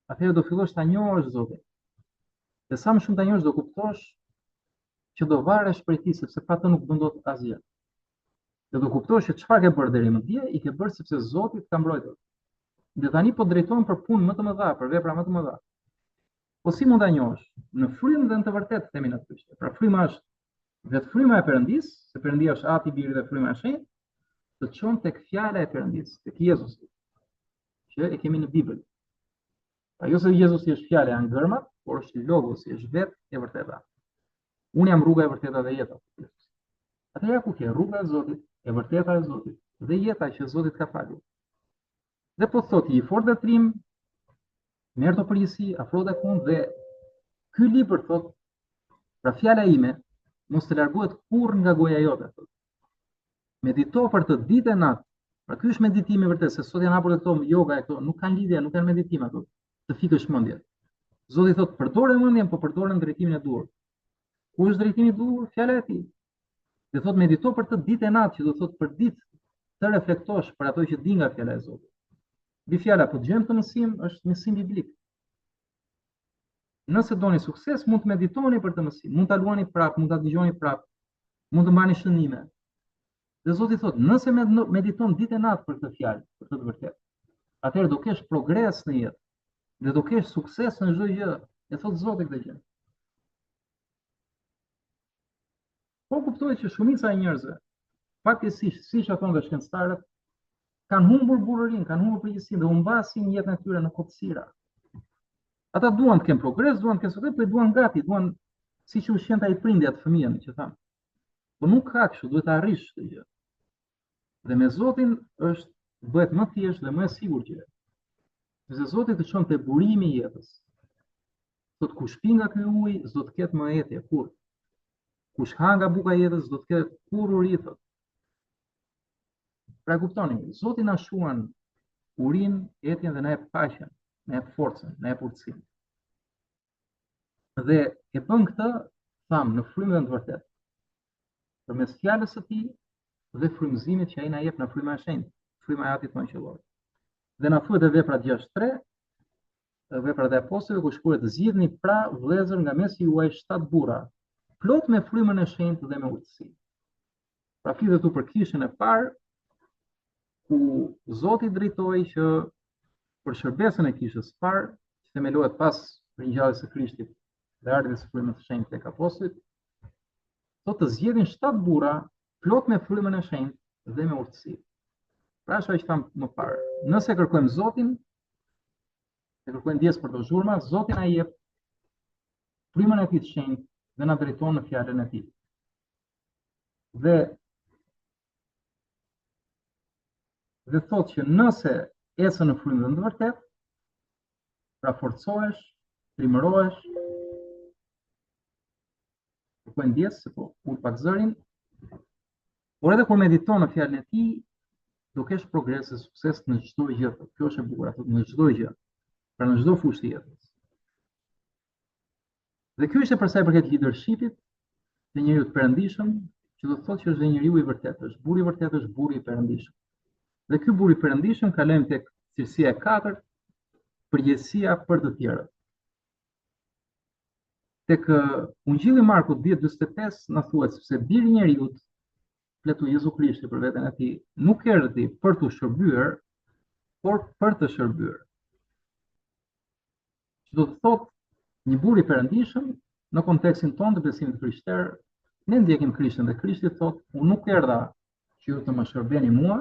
atëherë do fillosh ta njohësh Zotin. Dhe sa më shumë ta njohësh, do kuptosh që do varesh prej tij, sepse pa të nuk bën dot asgjë. Dhe do kuptosh që çfarë ke bërë deri më dje, i ke bërë sepse Zoti të ka mbrojtur. Dhe tani po drejtohen për punë më të mëdha, për vepra më të mëdha. Po si mund ta njohësh? Në frymën dhe në të vërtetë themi në Krisht. Pra fryma është vetë fryma e Perëndis, se Perëndia është Ati, Biri dhe fryma e Shenjtë, të çon tek fjala e Perëndis, tek Jezusi, që e kemi në Bibël. Pra jo se Jezusi është fjala e ëngërmat, por është logosi, është vetë e vërteta. Unë jam rruga e vërteta dhe jeta. Atëherë ku ke rruga e Zotit, e vërteta e Zotit dhe jeta që Zoti ka falur. Dhe po thotë i fort dhe trim, merr të përgjithësi, afro dhe fund, dhe ky libër thotë, pra fjala ime mos të largohet kurrë nga goja jote. Thot. Medito për të ditë e natë. Pra ky është meditimi vërtet, se sot janë hapur këto yoga e këto, nuk kanë lidhje, nuk kanë meditim ato. Të fikësh mendjen. Zoti thot, përdore mendjen, po përdore në drejtimin e duhur. Ku është drejtimi i duhur? Fjala e tij. Dhe thot medito për të ditë e natë, që do thot për ditë të reflektosh për ato që di nga fjala e Zotit. Mbi fjala po dëgjojmë të mësim, është mësim biblik. Nëse doni sukses, mund të meditoni për të mësim, mund ta luani prap, mund ta dëgjoni prap, mund të mbani shënime. Dhe Zoti thot, nëse mediton ditë e natë për këtë fjalë, për këtë vërtet, atëherë do kesh progres në jetë dhe do kesh sukses në çdo gjë. E thot Zoti këtë gjë. Po kuptohet që shumica e njerëzve, fatkeqësisht, siç e thonë shkencëtarët, kanë humbur burrërinë, kanë humbur përgjegjësinë dhe humbasin jetën e tyre në kopësira. Ata duan të kenë progres, duan të kenë sukses, po duan gati, duan siç u shenta i prindja të fëmijën, që thamë. Po nuk ka kështu, duhet ta arrish këtë gjë. Dhe me Zotin është bëhet më thjesht dhe më e sigurt gjë. Sepse Zoti të çon te burimi i jetës. Sot kush pi nga ky ujë, s'do të ketë më etje kurrë. Kush ha nga buka e jetës, s'do të ketë kurrë uri thot. Pra kuptoni, Zoti na shuan urinë, etjen dhe na jep paqen, na jep forcën, na jep urtësinë. Dhe e bën këtë, tham, në frymën e vërtetë. Përmes fjalës së tij dhe frymëzimit që ai na jep në frymën e shenjtë, fryma e Atit Maqëllor. Dhe na thuhet në Veprat 6:3, Veprat e Apostujve, ku shkruhet: "Zgjidhni pra vëllezër nga mesi juaj 7 burra, plot me frymën e shenjtë dhe me urtësi." Pra flitet këtu për kishën e parë, ku Zoti drejtoi që për shërbesën e kishës së parë, që themelohet pas ringjalljes së Krishtit dhe ardhjes së frymës së shenjtë tek apostujt, do të zgjedhin 7 burra, plot me frymën e shenjtë dhe me urtësi. Pra ashtu që tham më parë, nëse kërkojmë Zotin, e kërkojmë ndjes për të zhurma, Zoti na jep frymën e tij të shenjtë dhe na drejton në fjalën e tij. Dhe thotë që nëse ecën në frymën e vërtetë, pra forcohesh, trimërohesh, kërkojmë ndjes, se po ul pak zërin, por edhe kur mediton në fjalën e tij, do kesh progres dhe sukses në çdo gjë. Kjo është e bukur, në çdo gjë. Pra në çdo fushë të jetës. Dhe ky është për sa i përket leadershipit të njeriu të perëndishëm, që do të thotë që është njeriu i vërtetë, është burri i vërtetë, është burri i perëndishëm. Dhe ky burr i perëndishëm kalojmë tek cilësia e katërt, përgjegjësia për të tjerët. Tek Ungjilli i Markut 10:45 na thuhet sepse biri i njeriu, fletu Jezu Krishti për veten e tij, nuk erdhi për të shërbyer, por për të shërbyer. Që do të thotë një burr i perëndishëm në kontekstin tonë të besimit krishterë, ne ndjekim Krishtin dhe Krishti thotë, unë nuk erdha që ju të më shërbeni mua,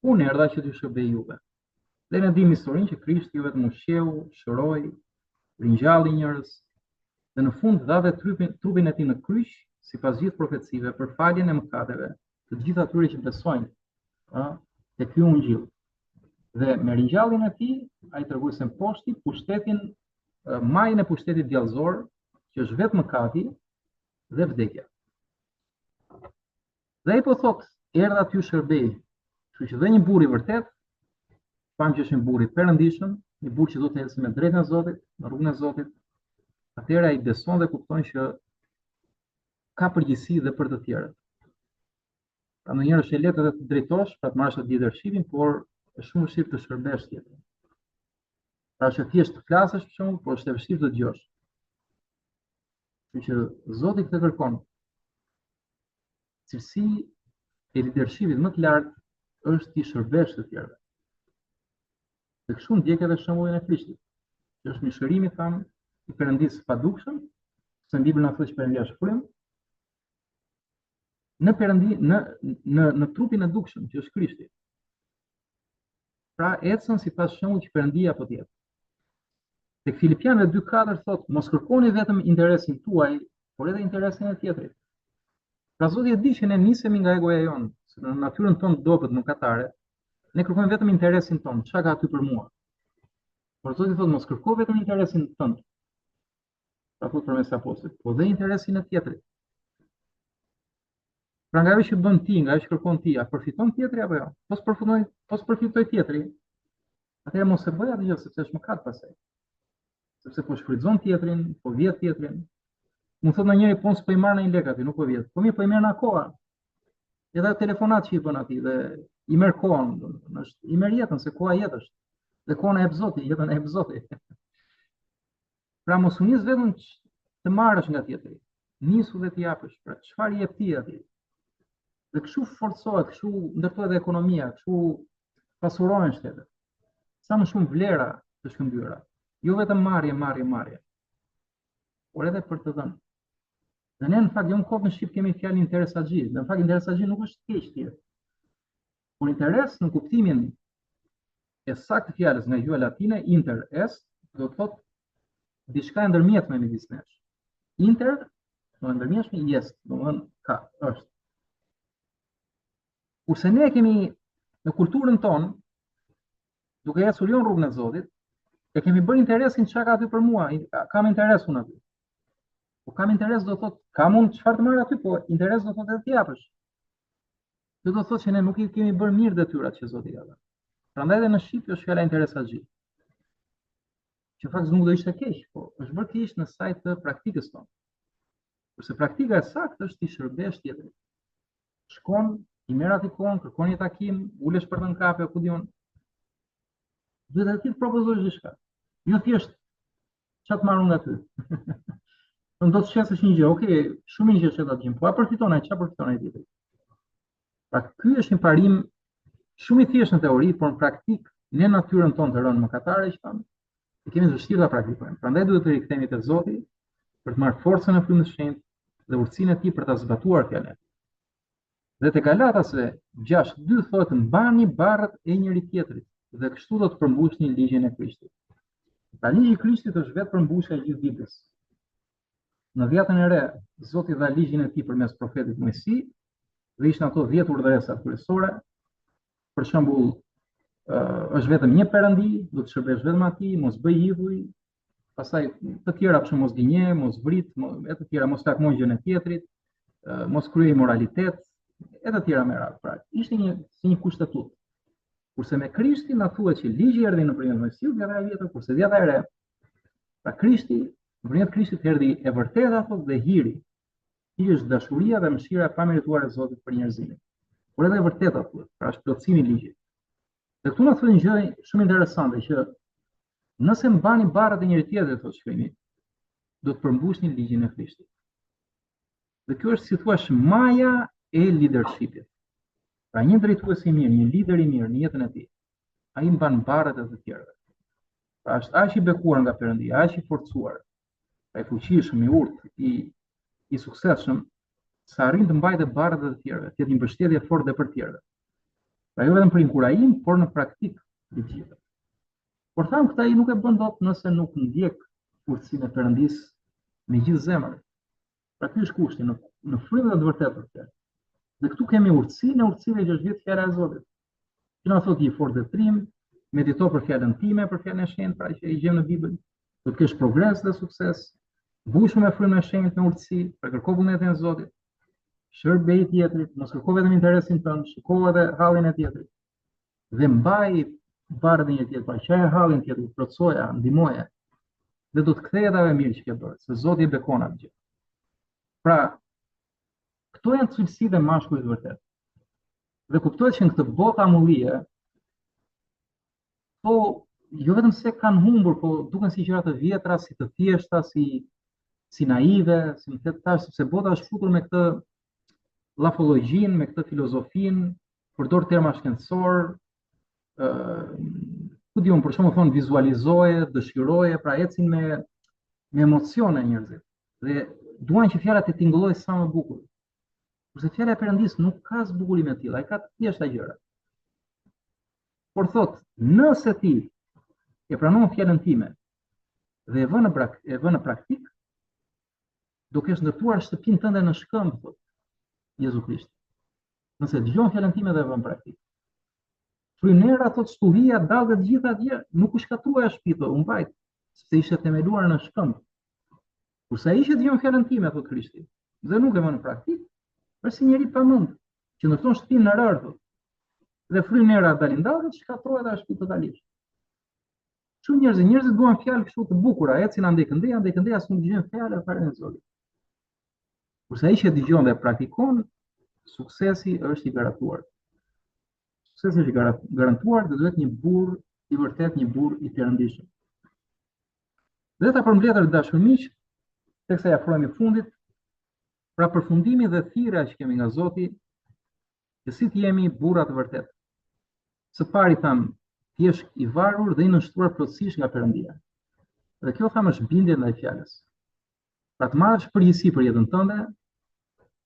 unë erdha që t'ju shërbej juve. Dhe ne dimë historinë që Krishti vetëm u shqeu, shëroi, ringjalli njerëz, dhe në fund dha trupin e tij në kryq, sipas gjithë profecive, për faljen e mëkateve të gjithë atyre që besojnë te ky ungjill. Dhe me ringjalljen e tij, ai tregoi se mposhti pushtetin, majën e pushtetit djallëzor, që është vetë mëkati dhe vdekja. Dhe ai po thotë, erdha t'ju shërbej. Kështu që dhe një burr i vërtet, pamë që është një burr i perëndishëm, një burr që do të ecë me drejtën e Zotit, në rrugën e Zotit, atëherë ai beson dhe kupton që ka përgjegjësi dhe për të tjerët. Pra ndonjëherë është e lehtë edhe të drejtosh, pra të marrësh atë leadershipin, por është shumë vështirë të shërbesh tjetër. Pra është thjesht të flasësh për shembull, por është e vështirë të dëgjosh. Kështu që Zoti këtë kërkon. Cilësi e leadershipit më të lartë është ti shërbesh të tjerëve. Dhe kështu ndjek edhe shembullin e Krishtit, që është mishërimi, thamë, i Perëndisë pa dukshëm, se në Bibël na thotë që Perëndia është frym, në trupin e dukshëm, që është Krishti. Pra ecën sipas shembullit që Perëndia po të jetë. Tek Filipianëve 2:4 thotë, mos kërkoni vetëm interesin tuaj, por edhe interesin e tjetrit. Pra Zoti e di që ne nisemi nga egoja jonë, se në natyrën tonë dobët mëkatare, ne kërkojmë vetëm interesin tonë, çka ka aty për mua. Por Zoti thotë mos kërko vetëm interesin tënd. Pra thotë përmes apostujt, po dhe interesin e tjetrit. Pra nga ajo që bën ti, nga ajo që kërkon ti, a përfiton tjetri apo jo? Po përfitoj tjetri, atëherë mos e bëj atë gjë sepse është mëkat pastaj. Sepse po shfrytëzon tjetrin, po vjet tjetrin. Mu thot në njëri po s'po i marr në një lek aty, nuk po vjet. Po mirë, po i merr në koha. Edhe telefonat që i bën atij dhe i merr kohën, i merr jetën se koha jetë është. Dhe kohën e jep Zoti, jetën e jep Zoti. Pra mos u nis vetëm të marrësh nga tjetri. Nisu dhe të japësh. Pra çfarë jep ti atij? Dhe kështu forcohet, kështu ndërtohet ekonomia, kështu pasurohen shtetet. Sa më shumë vlera të shkëmbyera. Jo vetëm marrje, por edhe për të dhënë. Dhe ne në fakt jo në kohë në Shqip kemi fjalën interesagji. Dhe në fakt interesagji nuk është keq tjetër. Por interes në kuptimin e saktë të fjalës nga gjuha latine, interes, do të thotë diçka e ndërmjetme midis nesh. Inter, do të ndërmjetshme, jest, do të thonë ka, është. Kurse ne kemi në kulturën tonë, duke ecur jo në rrugën e Zotit, e kemi bërë interesin çka ka aty për mua, kam interes unë aty. Po kam interes do thotë, kam unë çfarë të marr aty, po interes do thotë edhe të japësh. Kjo do thotë që ne nuk i kemi bërë mirë detyrat që Zoti ja dha. Prandaj edhe në Shqip është fjala interesagji. Që fakt nuk do ishte keq, po është bërë keq në sajt të praktikës tonë. Kurse praktika e saktë është ti shërbesh tjetrit. Shkon, i merr aty kohën, kërkon një takim, ulesh për të në kafe, ku diun. Duhet të propozosh diçka. Jo thjesht çfarë të marrun nga ty. Do të shesësh një gjë, okay, shumë një gjë që ta djem, po a përfiton ai, çfarë përfiton ai tjetri? Pra ky është një parim shumë i thjeshtë në teori, por në praktik ne natyrën tonë të rënë mëkatare që kanë, e kemi vështirë ta praktikojmë. Prandaj duhet të rikthehemi te Zoti për të marrë forcën e Frymës së Shenjtë dhe urtësinë e tij për ta zbatuar fjalën. Dhe te Galatasve 6:2 thotë mbani barrat e njëri tjetrit dhe kështu do të përmbushni ligjin e Krishtit. Pra ligji i Krishtit është vetë përmbushja e gjithë Biblës. Në Vjetën e Re, Zoti dha ligjin e tij përmes profetit Mojsi, dhe ishin ato 10 urdhëresat kryesore. Për shembull, është vetëm një perëndi, do të shërbesh vetëm atij, mos bëj idhuj, pastaj të tjera për shembull mos gënje, mos vrit, e të tjera mos lakmoj gjën e tjetrit, mos kryej moralitet, e të tjera me radhë. Pra, ishte një kushtetut. Kurse me Krishtin na thuhet që ligji erdhi nëpërmjet Mojsiut, Vjeta e Vjetër, kurse Vjeta e Re, pra Krishti, nëpërmjet Krishtit erdhi e vërteta thotë dhe hiri. Hiri është dashuria dhe mëshira e pamerituar e Zotit për njerëzimin. Por edhe e vërteta thuhet, pra është plotësimi i ligjit. Dhe këtu na thuhet një gjë shumë interesante që nëse mbani barrat e njëri tjetrit, thotë shkrimi, do të përmbushni ligjin e Krishtit. Dhe kjo është si thua maja e leadershipit. Pra një drejtues i mirë, një lider i mirë në jetën e tij, ai mban barrat e të tjerëve. Pra është aq i bekuar nga Perëndia, aq i forcuar, ai fuqishëm, i urtë, i suksesshëm, sa arrin të mbajë barrat e të tjerëve, të jetë një mbështetje fortë për të tjerët. Pra jo vetëm për inkurajim, por në praktik të gjithë. Por tham këta ai nuk e bën dot nëse nuk ndjek urtësinë e Perëndisë me gjithë zemrën. Pra ky është kushti në frymën e të vërtetë për të. Dhe këtu kemi urtësinë e urtësive që është vetë fjala e Zotit. Që na thotë i fortë trim, medito për fjalën time, për fjalën e shenjtë, pra që i gjem në Bibël, do të kesh progres dhe sukses, mbushur me frymën e shenjtë me urtësi, për kërko vullnetin e Zotit. Shërbej tjetrit, mos kërko vetëm interesin tënd, shiko edhe hallin e tjetrit. Dhe mbaj barrat e një tjetrit, pra qaja hallin tjetrit, plotësoja, ndihmoja. Dhe do të kthehet edhe mirë që ke bërë, se Zoti e bekon atë gjë. Pra, këto janë cilësitë e mashkullit vërtet. Dhe kuptohet që në këtë botë amullie, po jo vetëm se kanë humbur, po duken si gjëra të vjetra, si të thjeshta, si naive, si më thënë tash, sepse bota është futur me këtë lafologjin, me këtë filozofin, përdor terma shkencor, ku diun për shkakun thon vizualizoje, dëshiroje, pra ecin me emocione njerëzit. Dhe duan që fjalat të tingëllojë sa më bukur. Kurse fjala e Perëndisë nuk ka zbukurim të tillë, ai ka të thjeshta gjëra. Por thot, nëse ti e pranon fjalën time dhe e vën në praktik, do kesh ndërtuar shtëpinë tënde në shkëmbë, thot Jezu Krisht. Nëse dëgjon fjalën time dhe e vën në praktik. Frynera thot stuhia dallë të gjitha gjë, nuk u shkatruaja shtëpia, u mbajt, sepse ishte themeluar në shkëmbë. Kurse ai që dëgjon fjalën time, thot Krishti, dhe nuk e vën në praktik, Është si njeri pamend, që ndërton shtëpinë në rërë, dhe fryn era dalindarët, shkatërrohet ashtu totalisht. Shumë njerëzit duan fjalë kështu të bukura, ecin andej këndej, as nuk dëgjojnë fjalë fare në Zotit. Kurse ai që dëgjon dhe praktikon, suksesi është i garantuar. Suksesi është i garantuar dhe duhet një burr i vërtet, një burr i perëndishëm. Dhe ta përmbledhur dashur miq, teksa ja afrohemi fundit, pra përfundimi dhe thirrja që kemi nga Zoti, që si të jemi burra të vërtet. Së pari tham, ti je i varur dhe i nënshtruar plotësisht nga Perëndia. Dhe kjo tham është bindje ndaj fjalës. Pra të marrësh përgjegjësi për jetën tënde,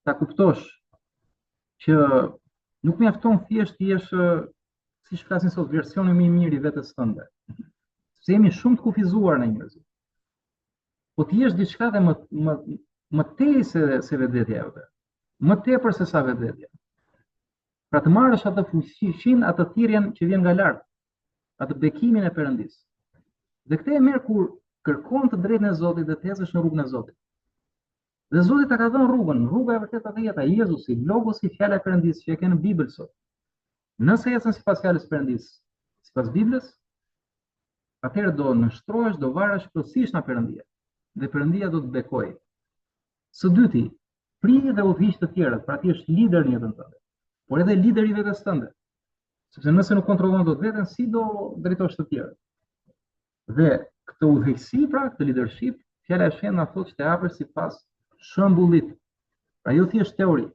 ta kuptosh që nuk mjafton thjesht të jesh, siç flasin sot, versioni më i mirë i vetes tënde. Se jemi shumë të kufizuar në njerëz. Po të jesh diçka dhe më tej se vetvetja jote. Më tepër se sa vetvetja. Pra të marrësh atë fuqinë, atë thirrjen që vjen nga lart, atë bekimin e Perëndis. Dhe këtë e merr kur kërkon të drejtën e Zotit dhe të ecësh në rrugën e Zotit. Dhe Zoti ta ka dhënë rrugën, rruga e vërtetë dhe jeta, Jezusi, Logosi, fjala e Perëndis që e ke në Bibël sot. Nëse ecën sipas fjalës së Perëndis, sipas Biblës, atëherë do nështrohesh, do varesh plotësisht nga Perëndia. Dhe Perëndia do të bekojë. Së dyti, prije dhe udhëhiq të tjerët, pra ti është lider në jetën tënde, por edhe lider i vetes tënde. Sepse nëse nuk kontrollon dot veten, si do drejtosh të tjerët? Dhe këtë udhëheqësi, pra këtë leadership, fjala e shenjtë na thotë të hapësh sipas shembullit. Pra jo thjesht teori.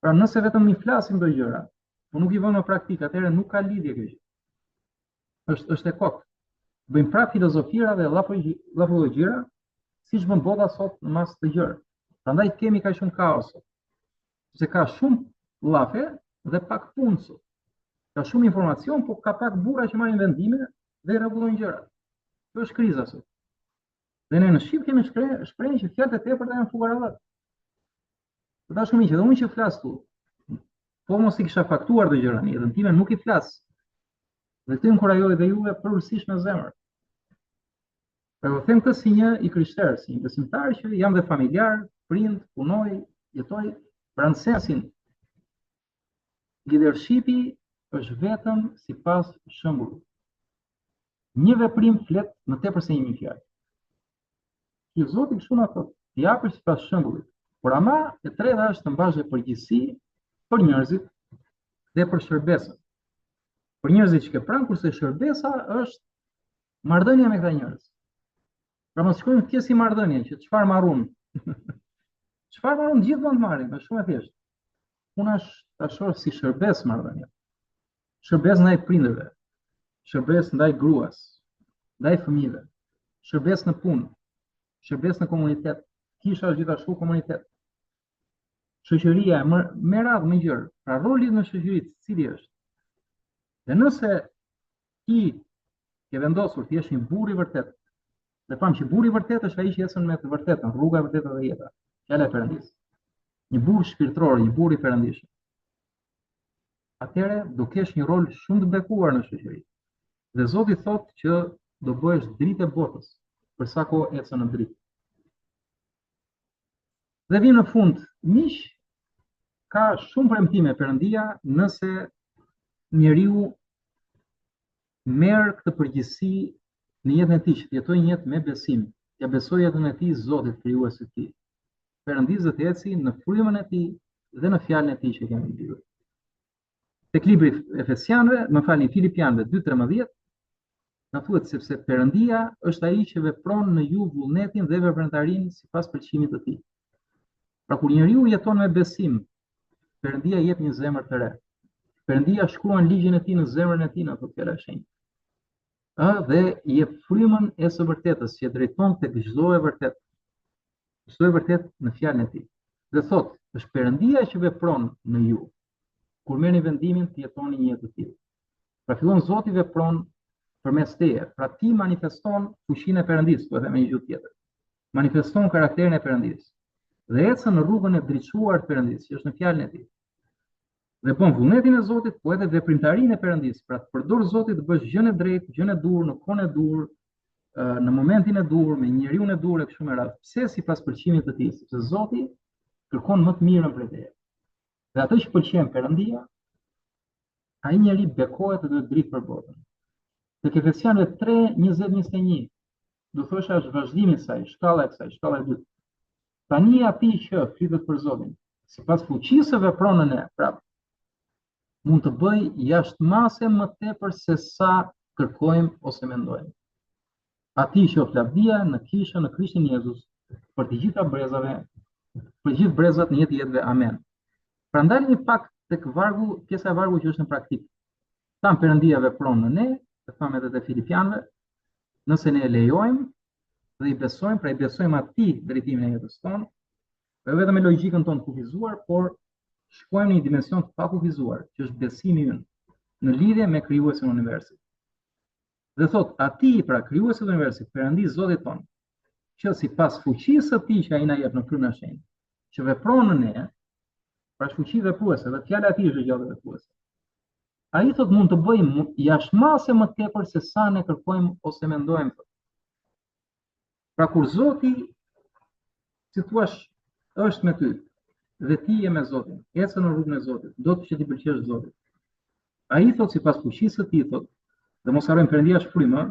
Pra nëse vetëm i flasim këto gjëra, po nuk i vëmë në praktikë, atëherë nuk ka lidhje kjo gjë. Është e kokë. Bëjmë prapë filozofira dhe llafologjira, siç bën bota sot në mas të gjërë. Prandaj kemi kaq shumë kaos sot. Se ka shumë llafe dhe pak punë sot. Ka shumë informacion, po ka pak burra që marrin vendime dhe rregullojnë gjërat. Kjo është kriza sot. Dhe ne në Shqip kemi shprehjen që fjalët e tepërta janë fukarallëk. Dashur miq, edhe unë që flas këtu, po mos i kisha faktuar të gjëra në jetën time, nuk i flas. Dhe të inkurajoj dhe juve përgjithsisht me zemër. Por them këtë si një i krishterë, si një besimtar që jam dhe familjar, prind, punoj, jetoj, pra në sensin leadershipi është vetëm sipas shembullit. Një veprim flet më tepër se 1000 fjalë. Që Zoti kështu na thotë, të japësh sipas shembullit. Por ama e treta është të mbash përgjegjësi për njerëzit dhe për shërbesën. Për njerëzit që ke pranë, kurse shërbesa është marrëdhënia me këta njerëz. Pra mos shkojmë të si marrëdhënie, që çfarë marrun? Çfarë marrun gjithë mund të marrin, është shumë e thjeshtë. Puna është ta shohësh si shërbes marrëdhënia. Shërbes ndaj prindërve, shërbes ndaj gruas, ndaj fëmijëve, shërbes në punë, shërbes në komunitet. Kisha është gjithashtu komunitet. Shoqëria me radhë më gjërë, pra roli në shoqëri cili është. Dhe nëse ti ke vendosur të jesh një burr i vërtet, dhe pam që burri i vërtet është ai që ecën me të vërtetën, rruga e vërtetë dhe jeta, fjala e Perëndis. Një burr shpirtëror, një burr i perëndishëm. Atëherë do kesh një rol shumë të bekuar në shoqëri. Dhe Zoti thotë që do bëhesh dritë e botës, për sa kohë ecën në dritë. Dhe vjen në fund, miq, ka shumë premtime Perëndia nëse njeriu merr këtë përgjegjësi në jetën e tij, që jetojë një jetë me besim, ja besojë jetën e tij Zotit, krijuesit të tij. Perëndis do të eci në frymën e tij dhe në fjalën e tij që kemi lexuar. Tek libri Efesianëve, Filipianëve 2:13, na thuhet sepse Perëndia është ai që vepron në ju vullnetin dhe veprimtarinë sipas pëlqimit të tij. Pra kur njeriu jeton me besim, Perëndia jep një zemër të re. Perëndia shkruan ligjin e tij në zemrën e tij, na thotë fjala e shenjtë. Dhe jep frymën e së vërtetës që drejton tek çdo e vërtet. Çdo e vërtet në fjalën e tij. Dhe thotë, është Perëndia që vepron në ju. Kur merrni vendimin të jetoni një jetë të tillë. Pra fillon Zoti vepron përmes teje. Pra ti manifeston fuqinë e Perëndis, po edhe me një gjuhë tjetër. Manifeston karakterin e Perëndis. Dhe ecën në rrugën e drejtuar të Perëndis, që është në fjalën e tij. Dhe bën vullnetin e Zotit, po edhe veprimtarinë e Perëndis, pra të përdor Zoti të bësh gjën e drejtë, gjën e dur, në kohën e dur, në momentin e dur, me njeriu e dur e kështu me radhë. Pse sipas pëlqimit të tij? Sepse Zoti kërkon më të mirën prej teje. Dhe atë që pëlqen Perëndia, ai njeri bekohet dhe duhet dritë për botën. Tek Efesianëve 3:20-21, do thosha është vazhdimi i saj, shkalla e kësaj, shkalla e dytë. Tani ati që flitet për Zotin, sipas fuqisë së vepron në ne, prap, mund të bëj jashtëmase më tepër se sa kërkojmë ose mendojmë. Ati që o lavdia në kishën në Krishtin Jezus për të gjitha brezave, për gjithë brezat në jetëve. Amen. Pra ndalemi pak tek vargu, pjesa e vargu që është në praktik. Tam Perëndia vepron në ne, e thamë edhe te Filipianëve, nëse ne e lejojmë dhe i besojmë, pra i besojmë atij drejtimin e jetës tonë, jo vetëm me logjikën tonë kufizuar, por shkojmë në një dimension të pakufizuar, që është besimi ynë në lidhje me krijuesin e universit. Dhe thot, ati pra krijuesi i universit, Perëndi Zoti tonë, që sipas fuqisë së tij që ai na jep në frymën e shenjtë, që vepron në ne, pra fuqi vepruese, dhe fjala e tij është gjatë vepruese. Ai thot mund të bëjmë jashtëmase më tepër se sa ne kërkojmë ose mendojmë. Pra kur Zoti, si thua, është me ty, dhe ti je me Zotin, ecën në rrugën e Zotit, do të që ti pëlqesh Zotit. Ai thot sipas fuqisë së tij thot, dhe mos harrojmë Perëndia është frymë,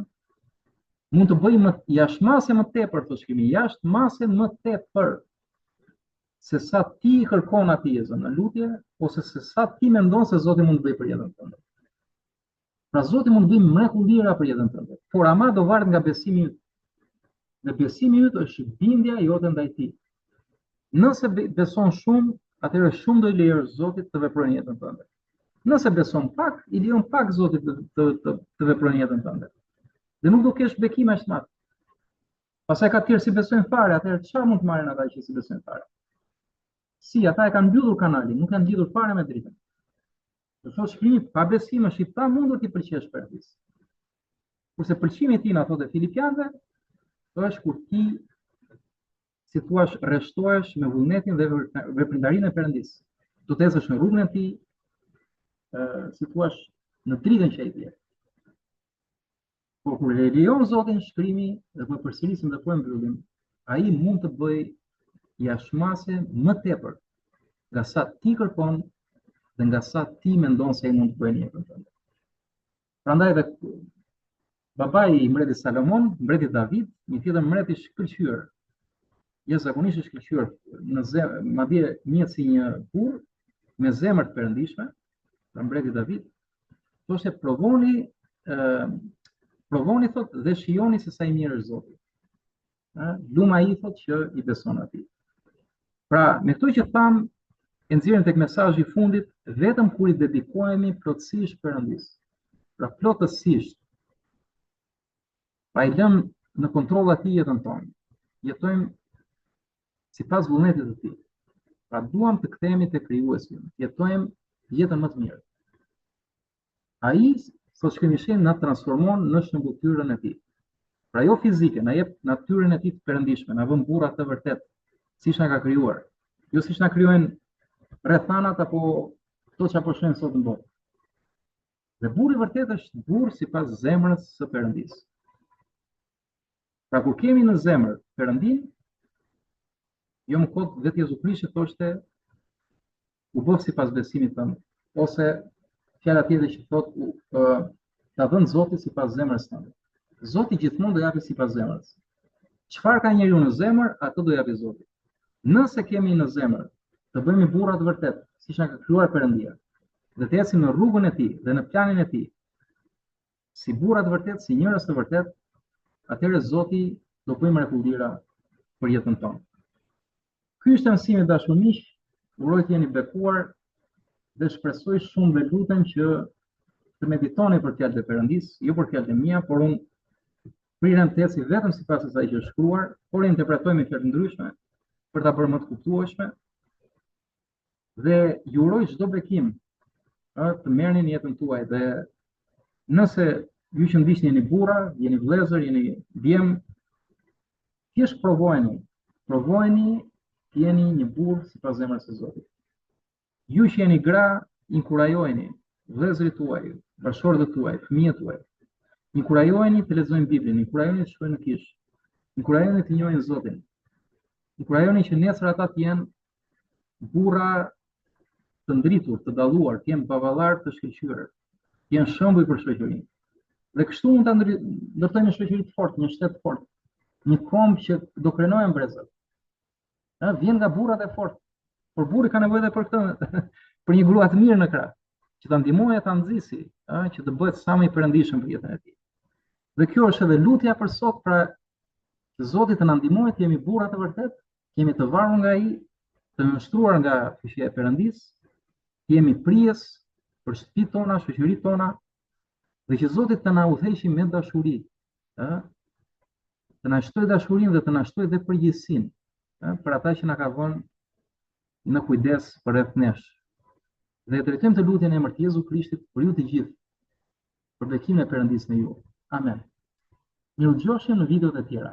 mund të bëjmë jashtëmase më tepër, thotë shkrimi, jashtëmase më tepër se sa ti kërkon atij në lutje, ose se sa ti mendon se Zoti mund të bëjë për jetën tënde. Pra Zoti mund të bëjë mrekullira për jetën tënde, por ama do varet nga besimi yt. Dhe besimi yt është bindja jote ndaj tij. Nëse beson shumë, atëherë shumë do i lejosh Zotit të veprojë në jetën tënde. Nëse beson pak, i lejon pak Zotit të veprojë në jetën tënde. Dhe nuk do kesh bekim as më. Pastaj ka tjerë si besojnë fare, atëherë çfarë mund të marrin ata që si besojnë fare? Si, ata e kanë mbyllur kanalin, nuk kanë lidhur fare me dritën. Do thotë shkrimi, pa besim është i pamundur ti pëlqesh Perëndis. Kurse pëlqimi i tij na thotë Filipianëve, është kur ti, si thua, rreshtohesh me vullnetin dhe veprimtarinë e Perëndis. Do të ecësh në rrugën e tij, si thua, në dritën që ai di. Por kur e lejon Zotin shkrimi, dhe po përsërisim dhe po e mbyllim, ai mund të bëj jashtëmase më tepër nga sa ti kërkon dhe nga sa ti mendon se ai mund të bëjë në jetën tënde. Prandaj edhe babai i mbretit Salomon, mbreti David, një tjetër mbret i shkëlqyer, jashtëzakonisht i shkëlqyer në zemër, madje njëhet si një burr me zemër të perëndishme, pra mbreti David, thoshte provoni thotë dhe shijoni se sa i mirë është Zoti. Luma ai thotë që i beson atij. Pra, me këto që tham, e nxjerrim tek mesazhi i fundit, vetëm kur i dedikohemi plotësisht Perëndis. Pra plotësisht. Pa i lëmë në kontroll atij jetën tonë. Jetojmë sipas vullnetit të tij. Pra duam të kthehemi te krijuesi, jetojmë jetën më të mirë. Ai, sot shkëmishin, na transformon në shëmbulltyrën e tij. Pra jo fizike, na jep natyrën e tij të perëndishme, na vën burra të vërtet, siç na ka krijuar. Jo siç na krijojnë rrethanat apo to çka po shohim sot në botë. Dhe burri vërtet është burr sipas zemrës së Perëndis. Pra kur kemi në zemër Perëndin, jo më kot vetë Jezu Krishti thoshte u bë sipas besimit tënd, ose fjala tjetër që thotë ta vën Zoti sipas zemrës tënde. Zoti gjithmonë do japë sipas zemrës. Çfarë ka njeriu në zemër, atë do japë Zoti. Nëse kemi në zemër të bëhemi burra të vërtet, siç na ka krijuar Perëndia, dhe të ecim në rrugën e tij dhe në planin e tij, si burra të vërtet, si njerëz të vërtet, atëherë Zoti do bëjë mrekullira për jetën tonë. Ky është mësimi i dashur miq, uroj të jeni bekuar dhe shpresoj shumë dhe lutem që të meditoni për fjalët e Perëndis, jo për fjalët e mia, por unë prirem të eci vetëm sipas asaj që është shkruar, por interpretoj me fjalë ndryshme për ta bërë më të kuptueshme. Dhe ju uroj çdo bekim të merrni në jetën tuaj dhe nëse ju që ndiqni jeni burra, jeni vëllezër, jeni djem, thjesht provojeni të jeni një burr sipas zemrës së Zotit. Ju që jeni gra, inkurajojeni vëllezërit tuaj, bashkëshortët tuaj, fëmijët tuaj. Inkurajojeni të lexojnë Biblën, inkurajojeni të shkojnë në kishë, inkurajojeni të njohin Zotin. Inkurajojeni që nesër ata të jenë burra të ndritur, të dalluar, të jenë baballar të shkëlqyer, të jenë shembull për shoqërinë. Dhe kështu mund ta ndërtojmë një shoqëri të fortë, një shtet të fortë, një komb që do krenojë brezat. Vjen nga burrat e fortë, por burri ka nevojë edhe për këtë, për një grua të mirë në krah, që ta ndihmojë ta nxjisi, që të bëhet sa më i perëndishëm për jetën e tij. Dhe kjo është edhe lutja për sot, pra që Zoti të na ndihmojë të jemi burra të vërtet, të jemi të varur nga ai, të nështruar nga fuqia e Perëndis, të jemi prijes për shtëpitë tona, shoqëritë tona, dhe që Zoti të na udhëheqë me dashuri, të na shtojë dashurinë dhe të na shtojë dhe përgjegjësinë, për ata që na ka vënë në kujdes përreth nesh. Dhe drejtojmë të lutjen në emër të Jezu Krishtit për ju të gjithë, për bekimin e Perëndis në ju. Amen. Mirë u dëgjoshim në videot e tjera.